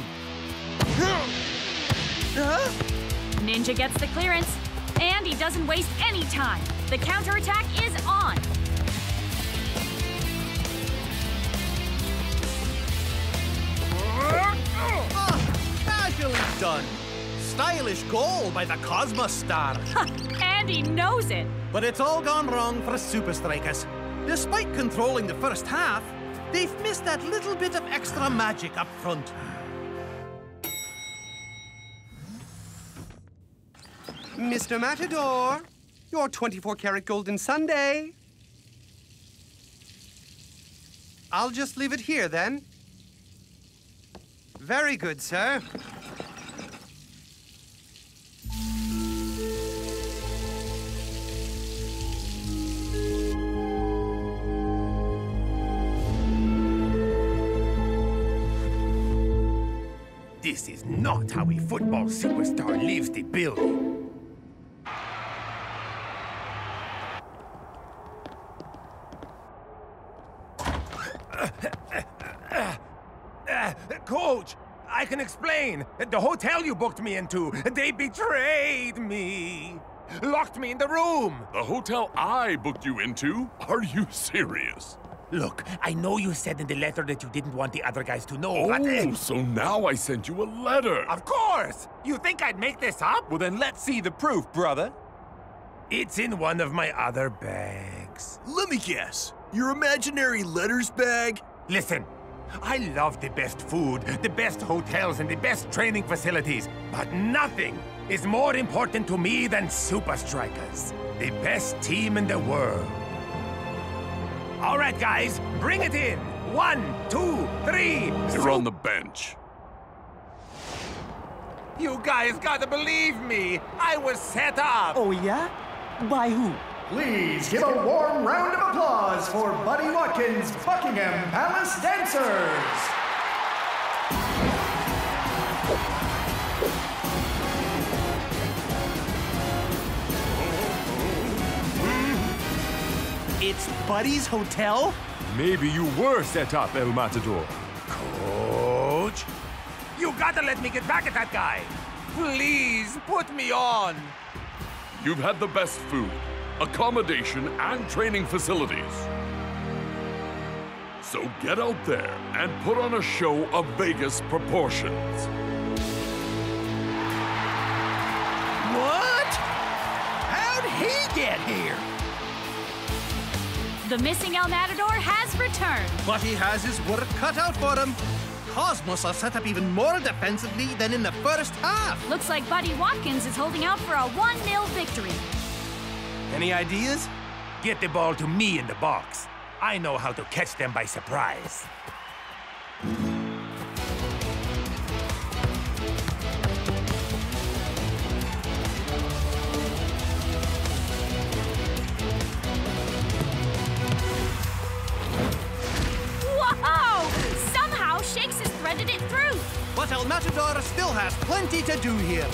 [SPEAKER 1] Ninja gets the clearance, and he doesn't waste any time. The counterattack is on.
[SPEAKER 3] Casually done. Stylish goal by the Cosmos star.
[SPEAKER 1] And he knows it.
[SPEAKER 3] But it's all gone wrong for Supa Strikas. Despite controlling the first half, they've missed that little bit of extra magic up front.
[SPEAKER 12] Mr. Matador, your 24-karat golden sundae. I'll just leave it here, then. Very good, sir.
[SPEAKER 13] This is not how a football superstar leaves the building. Coach, I can explain. The hotel you booked me into, they betrayed me. Locked me in the room.
[SPEAKER 7] The hotel I booked you into? Are you serious?
[SPEAKER 13] Look, I know you said in the letter that you didn't want the other guys to know,
[SPEAKER 7] Oh,
[SPEAKER 13] but...
[SPEAKER 7] so now I sent you a letter.
[SPEAKER 13] Of course! You think I'd make this up?
[SPEAKER 17] Well, then let's see the proof, brother.
[SPEAKER 13] It's in one of my other bags.
[SPEAKER 4] Let me guess. Your imaginary letters bag?
[SPEAKER 13] Listen, I love the best food, the best hotels, and the best training facilities, but nothing is more important to me than Supa Strikas, the best team in the world. All right, guys, bring it in. 1, 2, 3.
[SPEAKER 7] You're on the bench.
[SPEAKER 13] You guys gotta believe me. I was set up.
[SPEAKER 18] Oh, yeah? By who?
[SPEAKER 8] Please give a warm round of applause for Buddy Watkins' Buckingham Palace Dancers!
[SPEAKER 6] It's Buddy's hotel?
[SPEAKER 19] Maybe you were set up, El Matador.
[SPEAKER 13] Coach, you gotta let me get back at that guy. Please, put me on.
[SPEAKER 7] You've had the best food, accommodation, and training facilities. So get out there and put on a show of Vegas proportions.
[SPEAKER 3] What? How'd he get here?
[SPEAKER 1] The missing El Matador has returned.
[SPEAKER 3] But he has his work cut out for him. Cosmos are set up even more defensively than in the first half.
[SPEAKER 1] Looks like Buddy Watkins is holding out for a 1-0 victory.
[SPEAKER 6] Any ideas?
[SPEAKER 13] Get the ball to me in the box. I know how to catch them by surprise.
[SPEAKER 1] threaded it through.
[SPEAKER 3] But El Matador still has plenty to do here.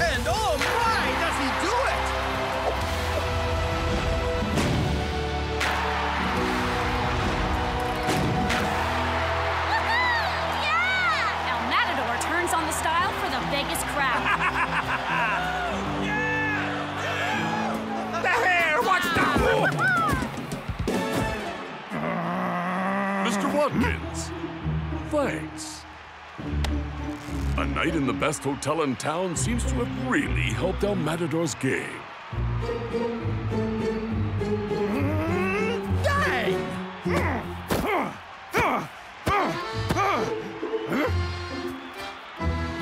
[SPEAKER 3] And oh my, does he do it!
[SPEAKER 1] Yeah! El Matador turns on the style for the Vegas crowd.
[SPEAKER 13] The hair, watch that!
[SPEAKER 7] Mr. Watkins, thanks. A night in the best hotel in town seems to have really helped El Matador's game.
[SPEAKER 13] Dang!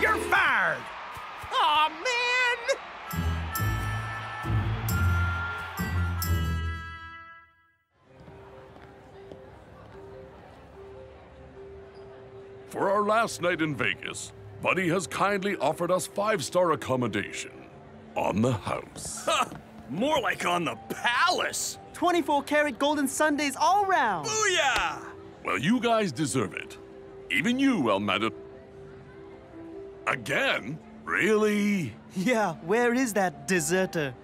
[SPEAKER 13] You're fired! Aw, man!
[SPEAKER 7] For our last night in Vegas, Buddy has kindly offered us 5-star accommodation on the house.
[SPEAKER 4] More like on the palace.
[SPEAKER 9] 24-karat golden Sundays all round.
[SPEAKER 4] Booyah!
[SPEAKER 7] Well, you guys deserve it. Even you, El Matador. Again? Really?
[SPEAKER 9] Yeah, where is that deserter?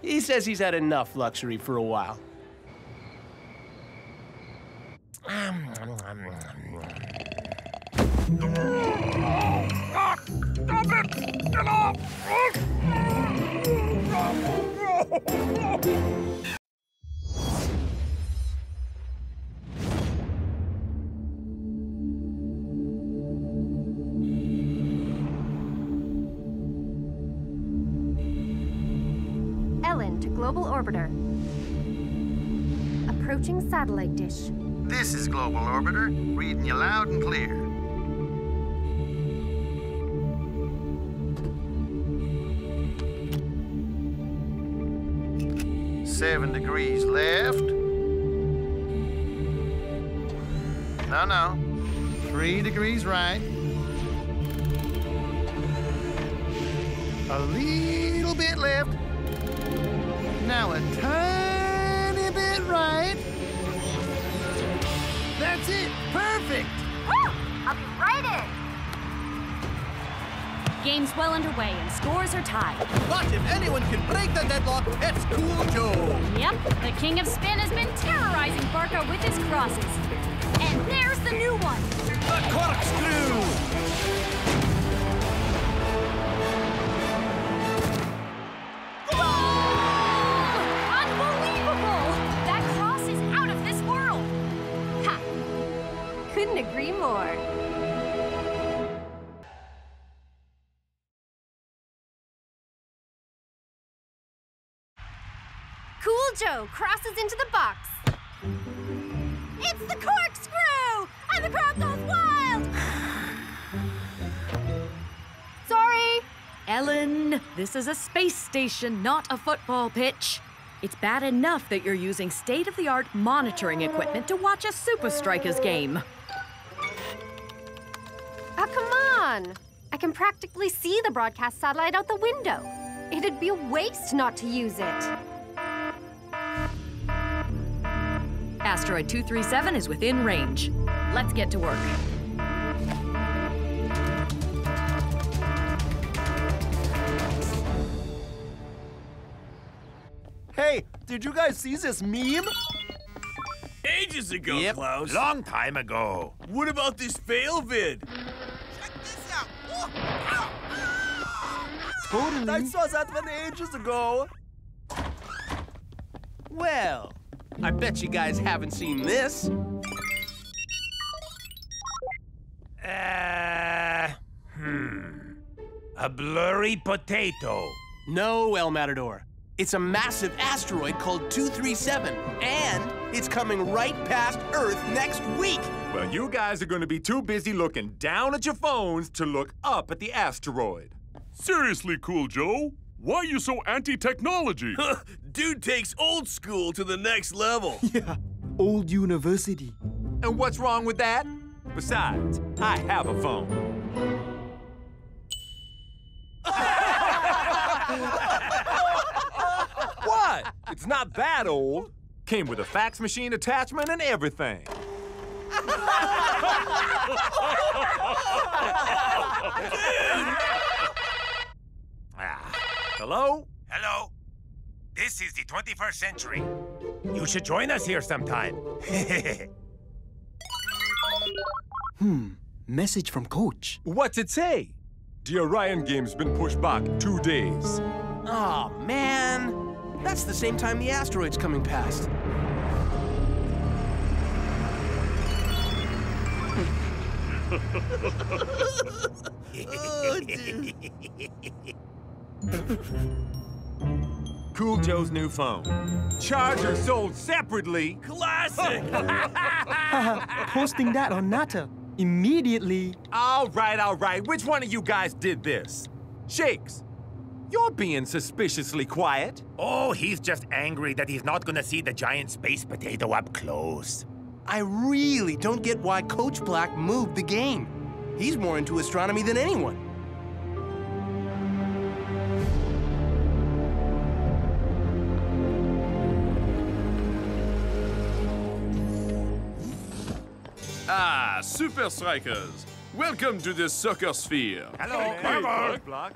[SPEAKER 22] He says he's had enough luxury for a while.
[SPEAKER 13] Stop it! Get off!
[SPEAKER 2] Ellen to Global Orbiter. Approaching satellite dish.
[SPEAKER 10] This is Global Orbiter, reading you loud and clear. "7 degrees left. No. 3 degrees right. A little bit left. Now a tiny bit right. That's it. Perfect.
[SPEAKER 2] Woo! I'll be right in.
[SPEAKER 1] Game's well underway and scores are tied.
[SPEAKER 3] But if anyone can break the deadlock, it's Cool Joe.
[SPEAKER 1] Yep, the king of spin has been terrorizing Barca with his crosses. And there's the new one.
[SPEAKER 3] The corkscrew.
[SPEAKER 2] Couldn't agree more. Cool Joe crosses into the box. It's the corkscrew! And the crowd goes wild! Sorry.
[SPEAKER 1] Ellen, this is a space station, not a football pitch. It's bad enough that you're using state-of-the-art monitoring equipment to watch a Supa Strikas game.
[SPEAKER 2] Oh, come on. I can practically see the broadcast satellite out the window. It'd be a waste not to use it.
[SPEAKER 1] Asteroid 237 is within range. Let's get to work.
[SPEAKER 18] Hey, did you guys see this meme?
[SPEAKER 4] Ages ago,
[SPEAKER 13] Yep,
[SPEAKER 4] Klaus.
[SPEAKER 13] long time ago.
[SPEAKER 4] What about this fail vid?
[SPEAKER 18] Totally. I saw that one ages ago.
[SPEAKER 22] Well, I bet you guys haven't seen this.
[SPEAKER 13] A blurry potato.
[SPEAKER 22] No, El Matador. It's a massive asteroid called 237, and it's coming right past Earth next week.
[SPEAKER 19] Well, you guys are going to be too busy looking down at your phones to look up at the asteroid.
[SPEAKER 7] Seriously, Cool Joe? Why are you so anti-technology?
[SPEAKER 4] Dude takes old school to the next level.
[SPEAKER 9] Yeah, old university.
[SPEAKER 19] And what's wrong with that? Besides, I have a phone.
[SPEAKER 17] What? It's not that old.
[SPEAKER 19] Came with a fax machine attachment and everything.
[SPEAKER 13] Hello? Hello. This is the 21st century. You should join us here sometime.
[SPEAKER 9] Message from Coach.
[SPEAKER 19] What's it say? The Orion game's been pushed back 2 days.
[SPEAKER 6] Oh, man. That's the same time the asteroid's coming past.
[SPEAKER 19] Cool Joe's new phone. Charger sold separately.
[SPEAKER 4] Classic!
[SPEAKER 9] Posting that on Nata immediately.
[SPEAKER 19] All right. Which one of you guys did this? Shakes, you're being suspiciously quiet.
[SPEAKER 13] Oh, he's just angry that he's not gonna see the giant space potato up close.
[SPEAKER 6] I really don't get why Coach Black moved the game. He's more into astronomy than anyone.
[SPEAKER 7] Ah, Supa Strikas. Welcome to the soccer sphere.
[SPEAKER 13] Hello,
[SPEAKER 19] Black.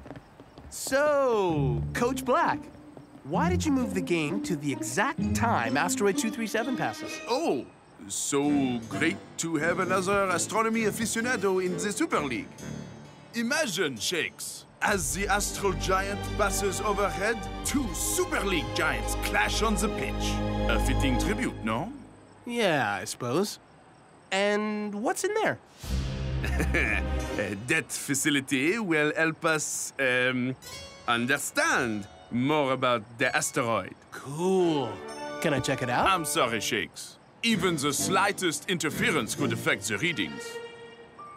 [SPEAKER 6] So, Coach Black, why did you move the game to the exact time Asteroid 237 passes?
[SPEAKER 23] Oh, so great to have another astronomy aficionado in the Super League. Imagine, Shakes, as the astral giant passes overhead, 2 Super League giants clash on the pitch. A fitting tribute, no?
[SPEAKER 6] Yeah, I suppose. And what's in there?
[SPEAKER 23] That facility will help us, understand more about the asteroid.
[SPEAKER 6] Cool. Can I check it out?
[SPEAKER 23] I'm sorry, Shakes. Even the slightest interference could affect the readings.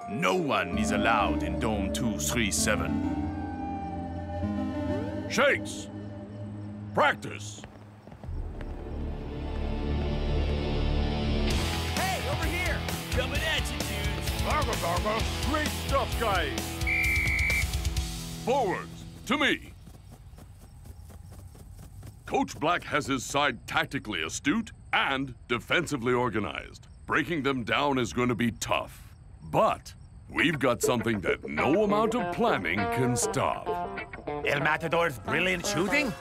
[SPEAKER 23] No one is allowed in Dome 237.
[SPEAKER 7] Shakes! Practice!
[SPEAKER 13] Hey, over here!
[SPEAKER 4] Coming at you, dudes.
[SPEAKER 19] Great stuff, guys.
[SPEAKER 7] Forwards, to me. Coach Black has his side tactically astute and defensively organized. Breaking them down is going to be tough. But we've got something that no amount of planning can stop.
[SPEAKER 13] El Matador's brilliant shooting?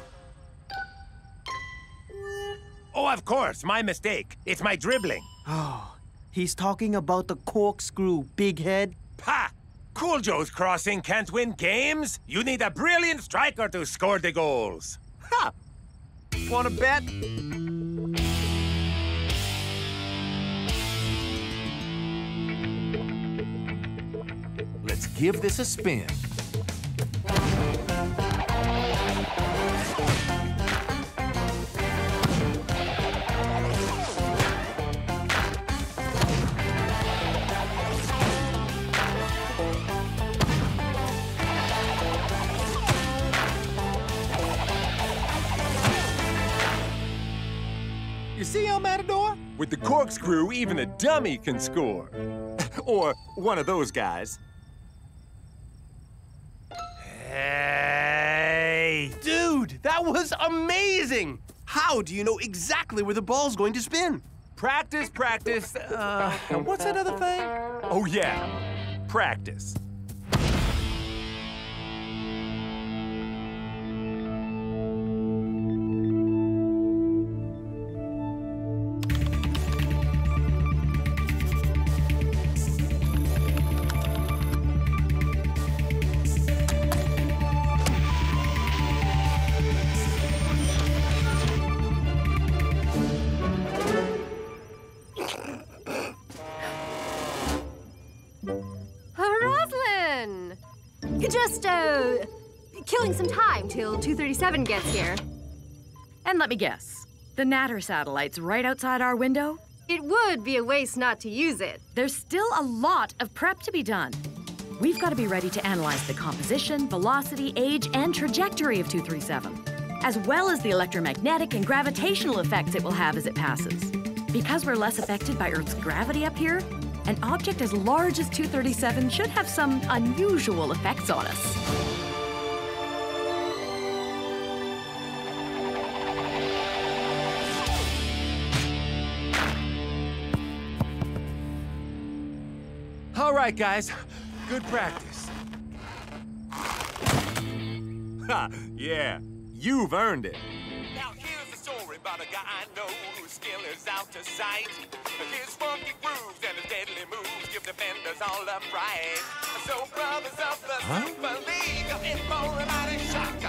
[SPEAKER 13] Oh, of course, my mistake. It's my dribbling.
[SPEAKER 9] Oh, he's talking about the corkscrew, big head.
[SPEAKER 13] Ha! Cool Joe's crossing can't win games. You need a brilliant striker to score the goals. Ha!
[SPEAKER 16] Want to bet?
[SPEAKER 17] Let's give this a spin. You see El Matador?
[SPEAKER 19] With the corkscrew, even a dummy can score. Or one of those guys.
[SPEAKER 6] Hey! Dude, that was amazing! How do you know exactly where the ball's going to spin?
[SPEAKER 19] Practice. What's that other thing? Oh, yeah. Practice.
[SPEAKER 2] Roslyn! Just, killing some time till 237 gets here.
[SPEAKER 1] And let me guess, the Natter satellite's right outside our window?
[SPEAKER 2] It would be a waste not to use it.
[SPEAKER 1] There's still a lot of prep to be done. We've got to be ready to analyze the composition, velocity, age, and trajectory of 237, as well as the electromagnetic and gravitational effects it will have as it passes. Because we're less affected by Earth's gravity up here, an object as large as 237 should have some unusual effects on us.
[SPEAKER 17] All right, guys. Good practice. Ha! Yeah, you've earned it.
[SPEAKER 11] Now here's a story about a guy I know whose skill is out of sight. His funky grooves and his deadly moves give defenders all a fright. So brothers of the Super League are in for a mighty shock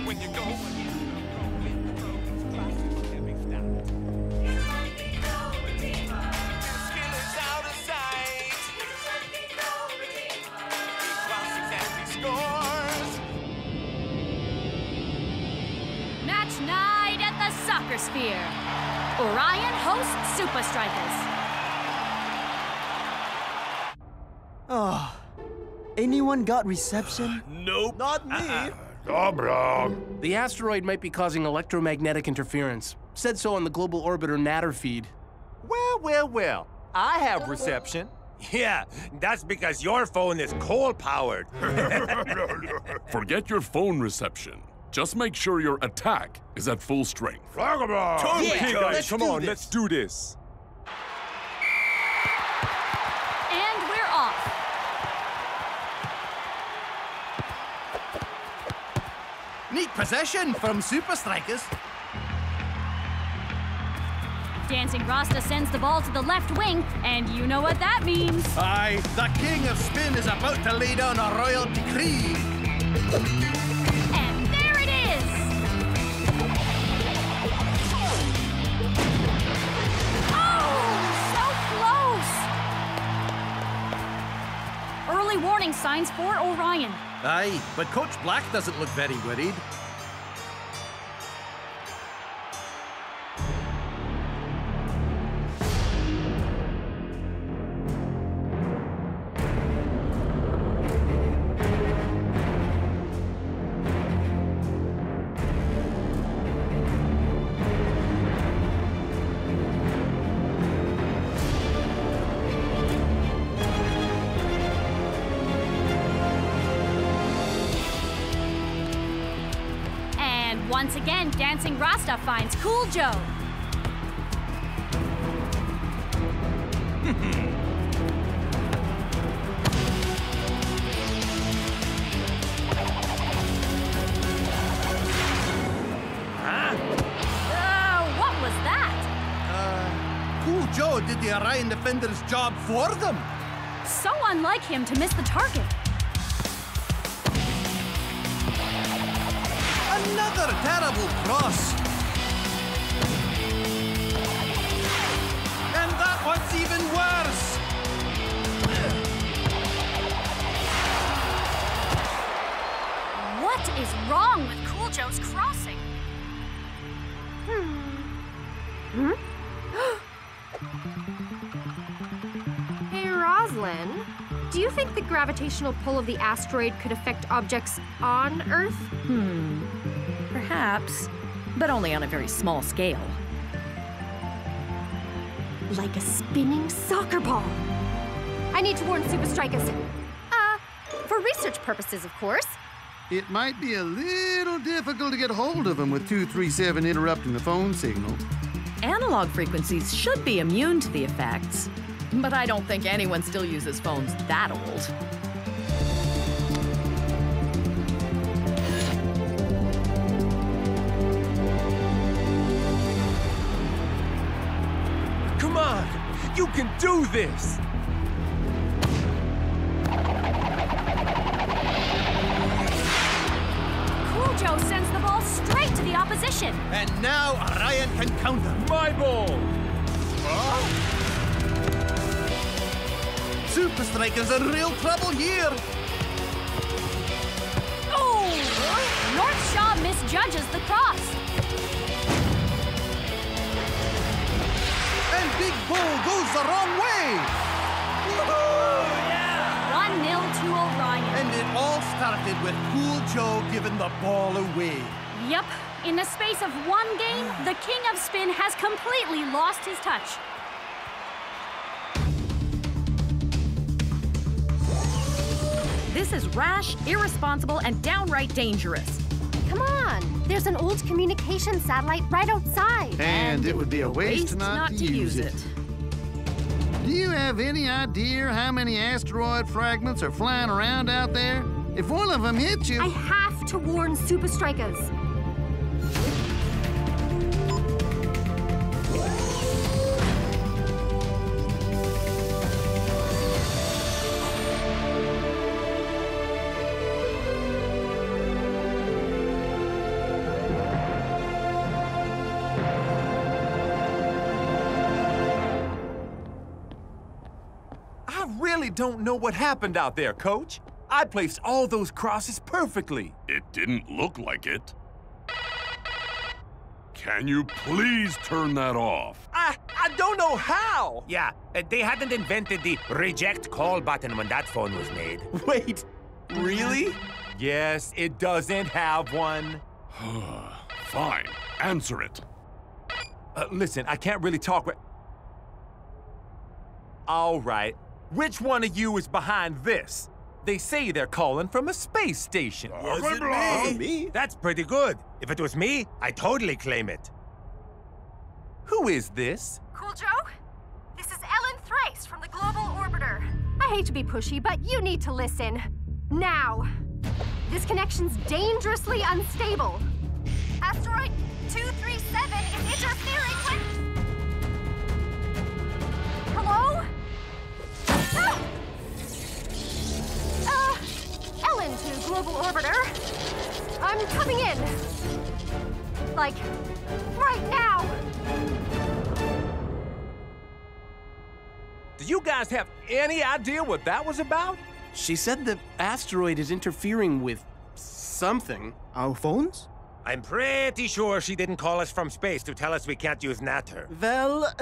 [SPEAKER 11] when you go.
[SPEAKER 21] Match night at the Soccer Sphere. Orion hosts Supa Strikas.
[SPEAKER 9] Oh, anyone got reception?
[SPEAKER 4] Nope.
[SPEAKER 6] Not me.
[SPEAKER 22] The asteroid might be causing electromagnetic interference. Said so on the global orbiter natter feed.
[SPEAKER 17] Well. I have reception.
[SPEAKER 13] Yeah, that's because your phone is coal-powered.
[SPEAKER 7] Forget your phone reception. Just make sure your attack is at full strength.
[SPEAKER 13] Totally,
[SPEAKER 17] Okay, guys, come on, let's do this.
[SPEAKER 21] And we're off.
[SPEAKER 3] Neat possession from Supa Strikas.
[SPEAKER 21] Dancing Rasta sends the ball to the left wing, and you know what that means.
[SPEAKER 3] Aye, the King of Spin is about to lay down a royal decree.
[SPEAKER 21] And there it is! Oh, so close! Early warning signs for Orion.
[SPEAKER 3] Aye, but Coach Black doesn't look very worried.
[SPEAKER 21] Once again, Dancing Rasta finds Cool Joe. What was that?
[SPEAKER 3] Cool Joe did the Orion defender's job for them.
[SPEAKER 21] So unlike him to miss the target.
[SPEAKER 3] Another terrible cross. And that one's even worse.
[SPEAKER 21] What is wrong with Cool Joe's crossing?
[SPEAKER 2] Hey, Roslyn, do you think the gravitational pull of the asteroid could affect objects on Earth?
[SPEAKER 1] Perhaps, but only on a very small scale.
[SPEAKER 2] Like a spinning soccer ball. I need to warn Supa Strikas. For research purposes, of course.
[SPEAKER 15] It might be a little difficult to get hold of him with 237 interrupting the phone signal.
[SPEAKER 1] Analog frequencies should be immune to the effects, but I don't think anyone still uses phones that old.
[SPEAKER 17] Come on, you can do this!
[SPEAKER 21] Cool Joe sends the ball straight to the opposition.
[SPEAKER 3] And now Orion can counter.
[SPEAKER 17] My ball!
[SPEAKER 3] Supa Strikas in real trouble here.
[SPEAKER 21] Oh! North Shaw misjudges the cross.
[SPEAKER 3] And Big Bull goes the wrong way. Woohoo!
[SPEAKER 21] Yeah! 1-0 to Orion.
[SPEAKER 3] And it all started with Cool Joe giving the ball away.
[SPEAKER 21] Yep. In the space of one game, the King of Spin has completely lost his touch.
[SPEAKER 1] This is rash, irresponsible, and downright dangerous.
[SPEAKER 2] Come on, there's an old communication satellite right outside.
[SPEAKER 15] And it would be a waste not to use it. Do you have any idea how many asteroid fragments are flying around out there? If one of them hits you...
[SPEAKER 2] I have to warn Supa Strikas.
[SPEAKER 17] I really don't know what happened out there, Coach. I placed all those crosses perfectly.
[SPEAKER 7] It didn't look like it. Can you please turn that off?
[SPEAKER 17] I don't know how.
[SPEAKER 13] Yeah, they hadn't invented the reject call button when that phone was made.
[SPEAKER 6] Wait, really?
[SPEAKER 17] Yes, it doesn't have one.
[SPEAKER 7] Fine, answer it.
[SPEAKER 17] Listen, I can't really talk right... All right, which one of you is behind this? They say they're calling from a space station.
[SPEAKER 13] Was it me? That's pretty good. If it was me, I'd totally claim it.
[SPEAKER 17] Who is this?
[SPEAKER 2] Cool Joe? This is Ellen Thrice from the Global Orbiter. I hate to be pushy, but you need to listen. Now. This connection's dangerously unstable. Asteroid 237 is interfering with... Hello? Ellen to Global Orbiter. I'm coming in. Like, right now.
[SPEAKER 17] Do you guys have any idea what that was about?
[SPEAKER 6] She said the asteroid is interfering with something.
[SPEAKER 9] Our phones?
[SPEAKER 13] I'm pretty sure she didn't call us from space to tell us we can't use Natter.
[SPEAKER 8] Well,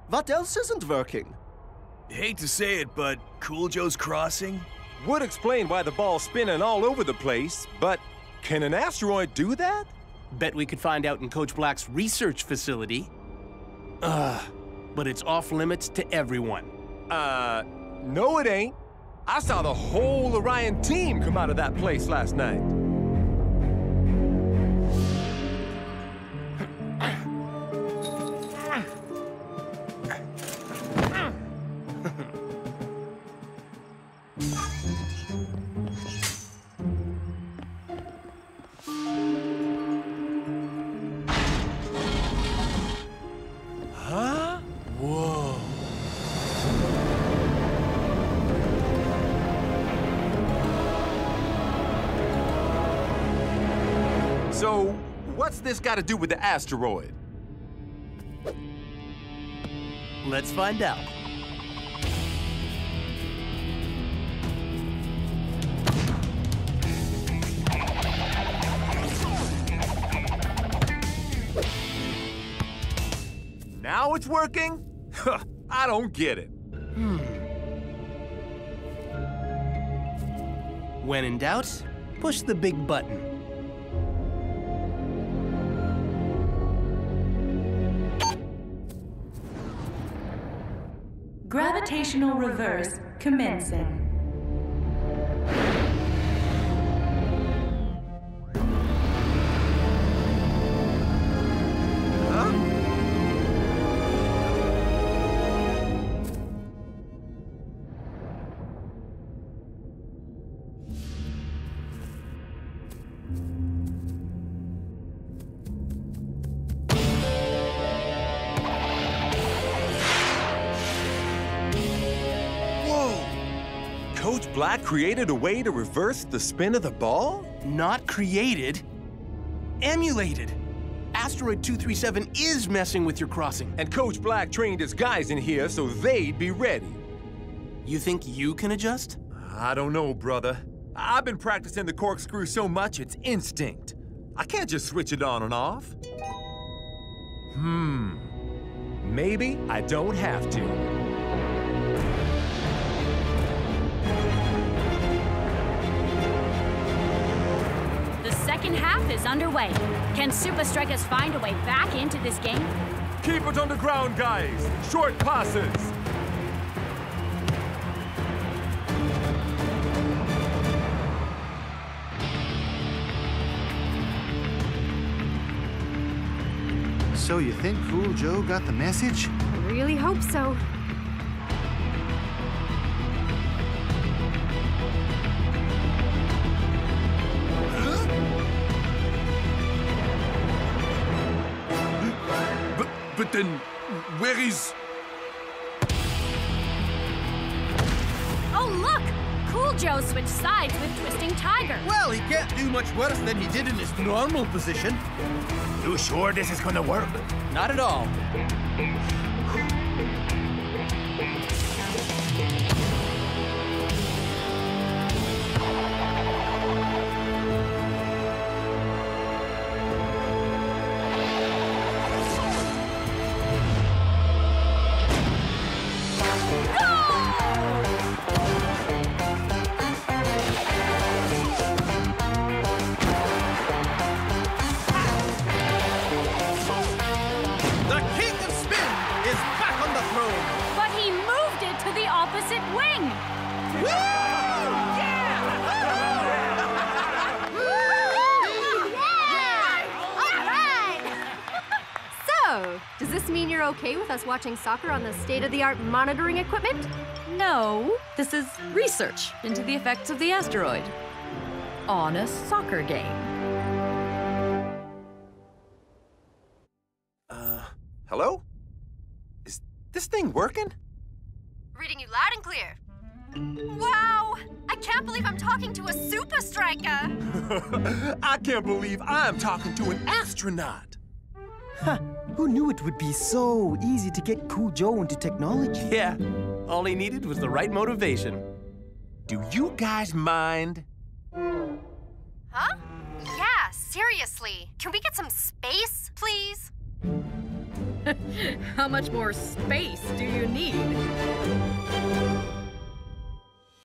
[SPEAKER 8] what else isn't working?
[SPEAKER 4] Hate to say it, but Cool Joe's crossing?
[SPEAKER 17] Would explain why the ball's spinning all over the place, but can an asteroid do that?
[SPEAKER 6] Bet we could find out in Coach Black's research facility. But it's off limits to everyone.
[SPEAKER 17] No it ain't. I saw the whole Orion team come out of that place last night.
[SPEAKER 13] Huh? Whoa.
[SPEAKER 17] So, what's this got to do with the asteroid?
[SPEAKER 6] Let's find out.
[SPEAKER 17] Now it's working? I don't get it.
[SPEAKER 6] When in doubt, push the big button.
[SPEAKER 21] Gravitational reverse commencing.
[SPEAKER 17] Coach Black created a way to reverse the spin of the ball?
[SPEAKER 6] Not created, emulated. Asteroid 237 is messing with your crossing.
[SPEAKER 17] And Coach Black trained his guys in here so they'd be ready.
[SPEAKER 6] You think you can adjust?
[SPEAKER 17] I don't know, brother. I've been practicing the corkscrew so much it's instinct. I can't just switch it on and off. Maybe I don't have to.
[SPEAKER 1] Second half is underway. Can Supa Strikas find a way back into this game?
[SPEAKER 17] Keep it on the ground, guys. Short passes.
[SPEAKER 15] So you think Cool Joe got the message?
[SPEAKER 2] I really hope so.
[SPEAKER 23] Then where is...
[SPEAKER 2] Oh, look! Cool Joe switched sides with Twisting Tiger.
[SPEAKER 3] Well, he can't do much worse than he did in his normal position.
[SPEAKER 13] You sure this is gonna work?
[SPEAKER 16] Not at all.
[SPEAKER 3] The King of Spin is back on the throne.
[SPEAKER 2] But he moved it to the opposite wing. All right! So, does this mean you're okay with us watching soccer on the state-of-the-art monitoring equipment?
[SPEAKER 1] No, this is research into the effects of the asteroid on a soccer game.
[SPEAKER 17] Hello? Is this thing working?
[SPEAKER 2] Reading you loud and clear. Wow! I can't believe I'm talking to a Supa Striker!
[SPEAKER 17] I can't believe I'm talking to an astronaut.
[SPEAKER 9] Huh, who knew it would be so easy to get Cool Joe into technology?
[SPEAKER 22] Yeah, all he needed was the right motivation.
[SPEAKER 17] Do you guys mind?
[SPEAKER 2] Huh? Yeah, seriously. Can we get some space, please?
[SPEAKER 1] How much more space do you need?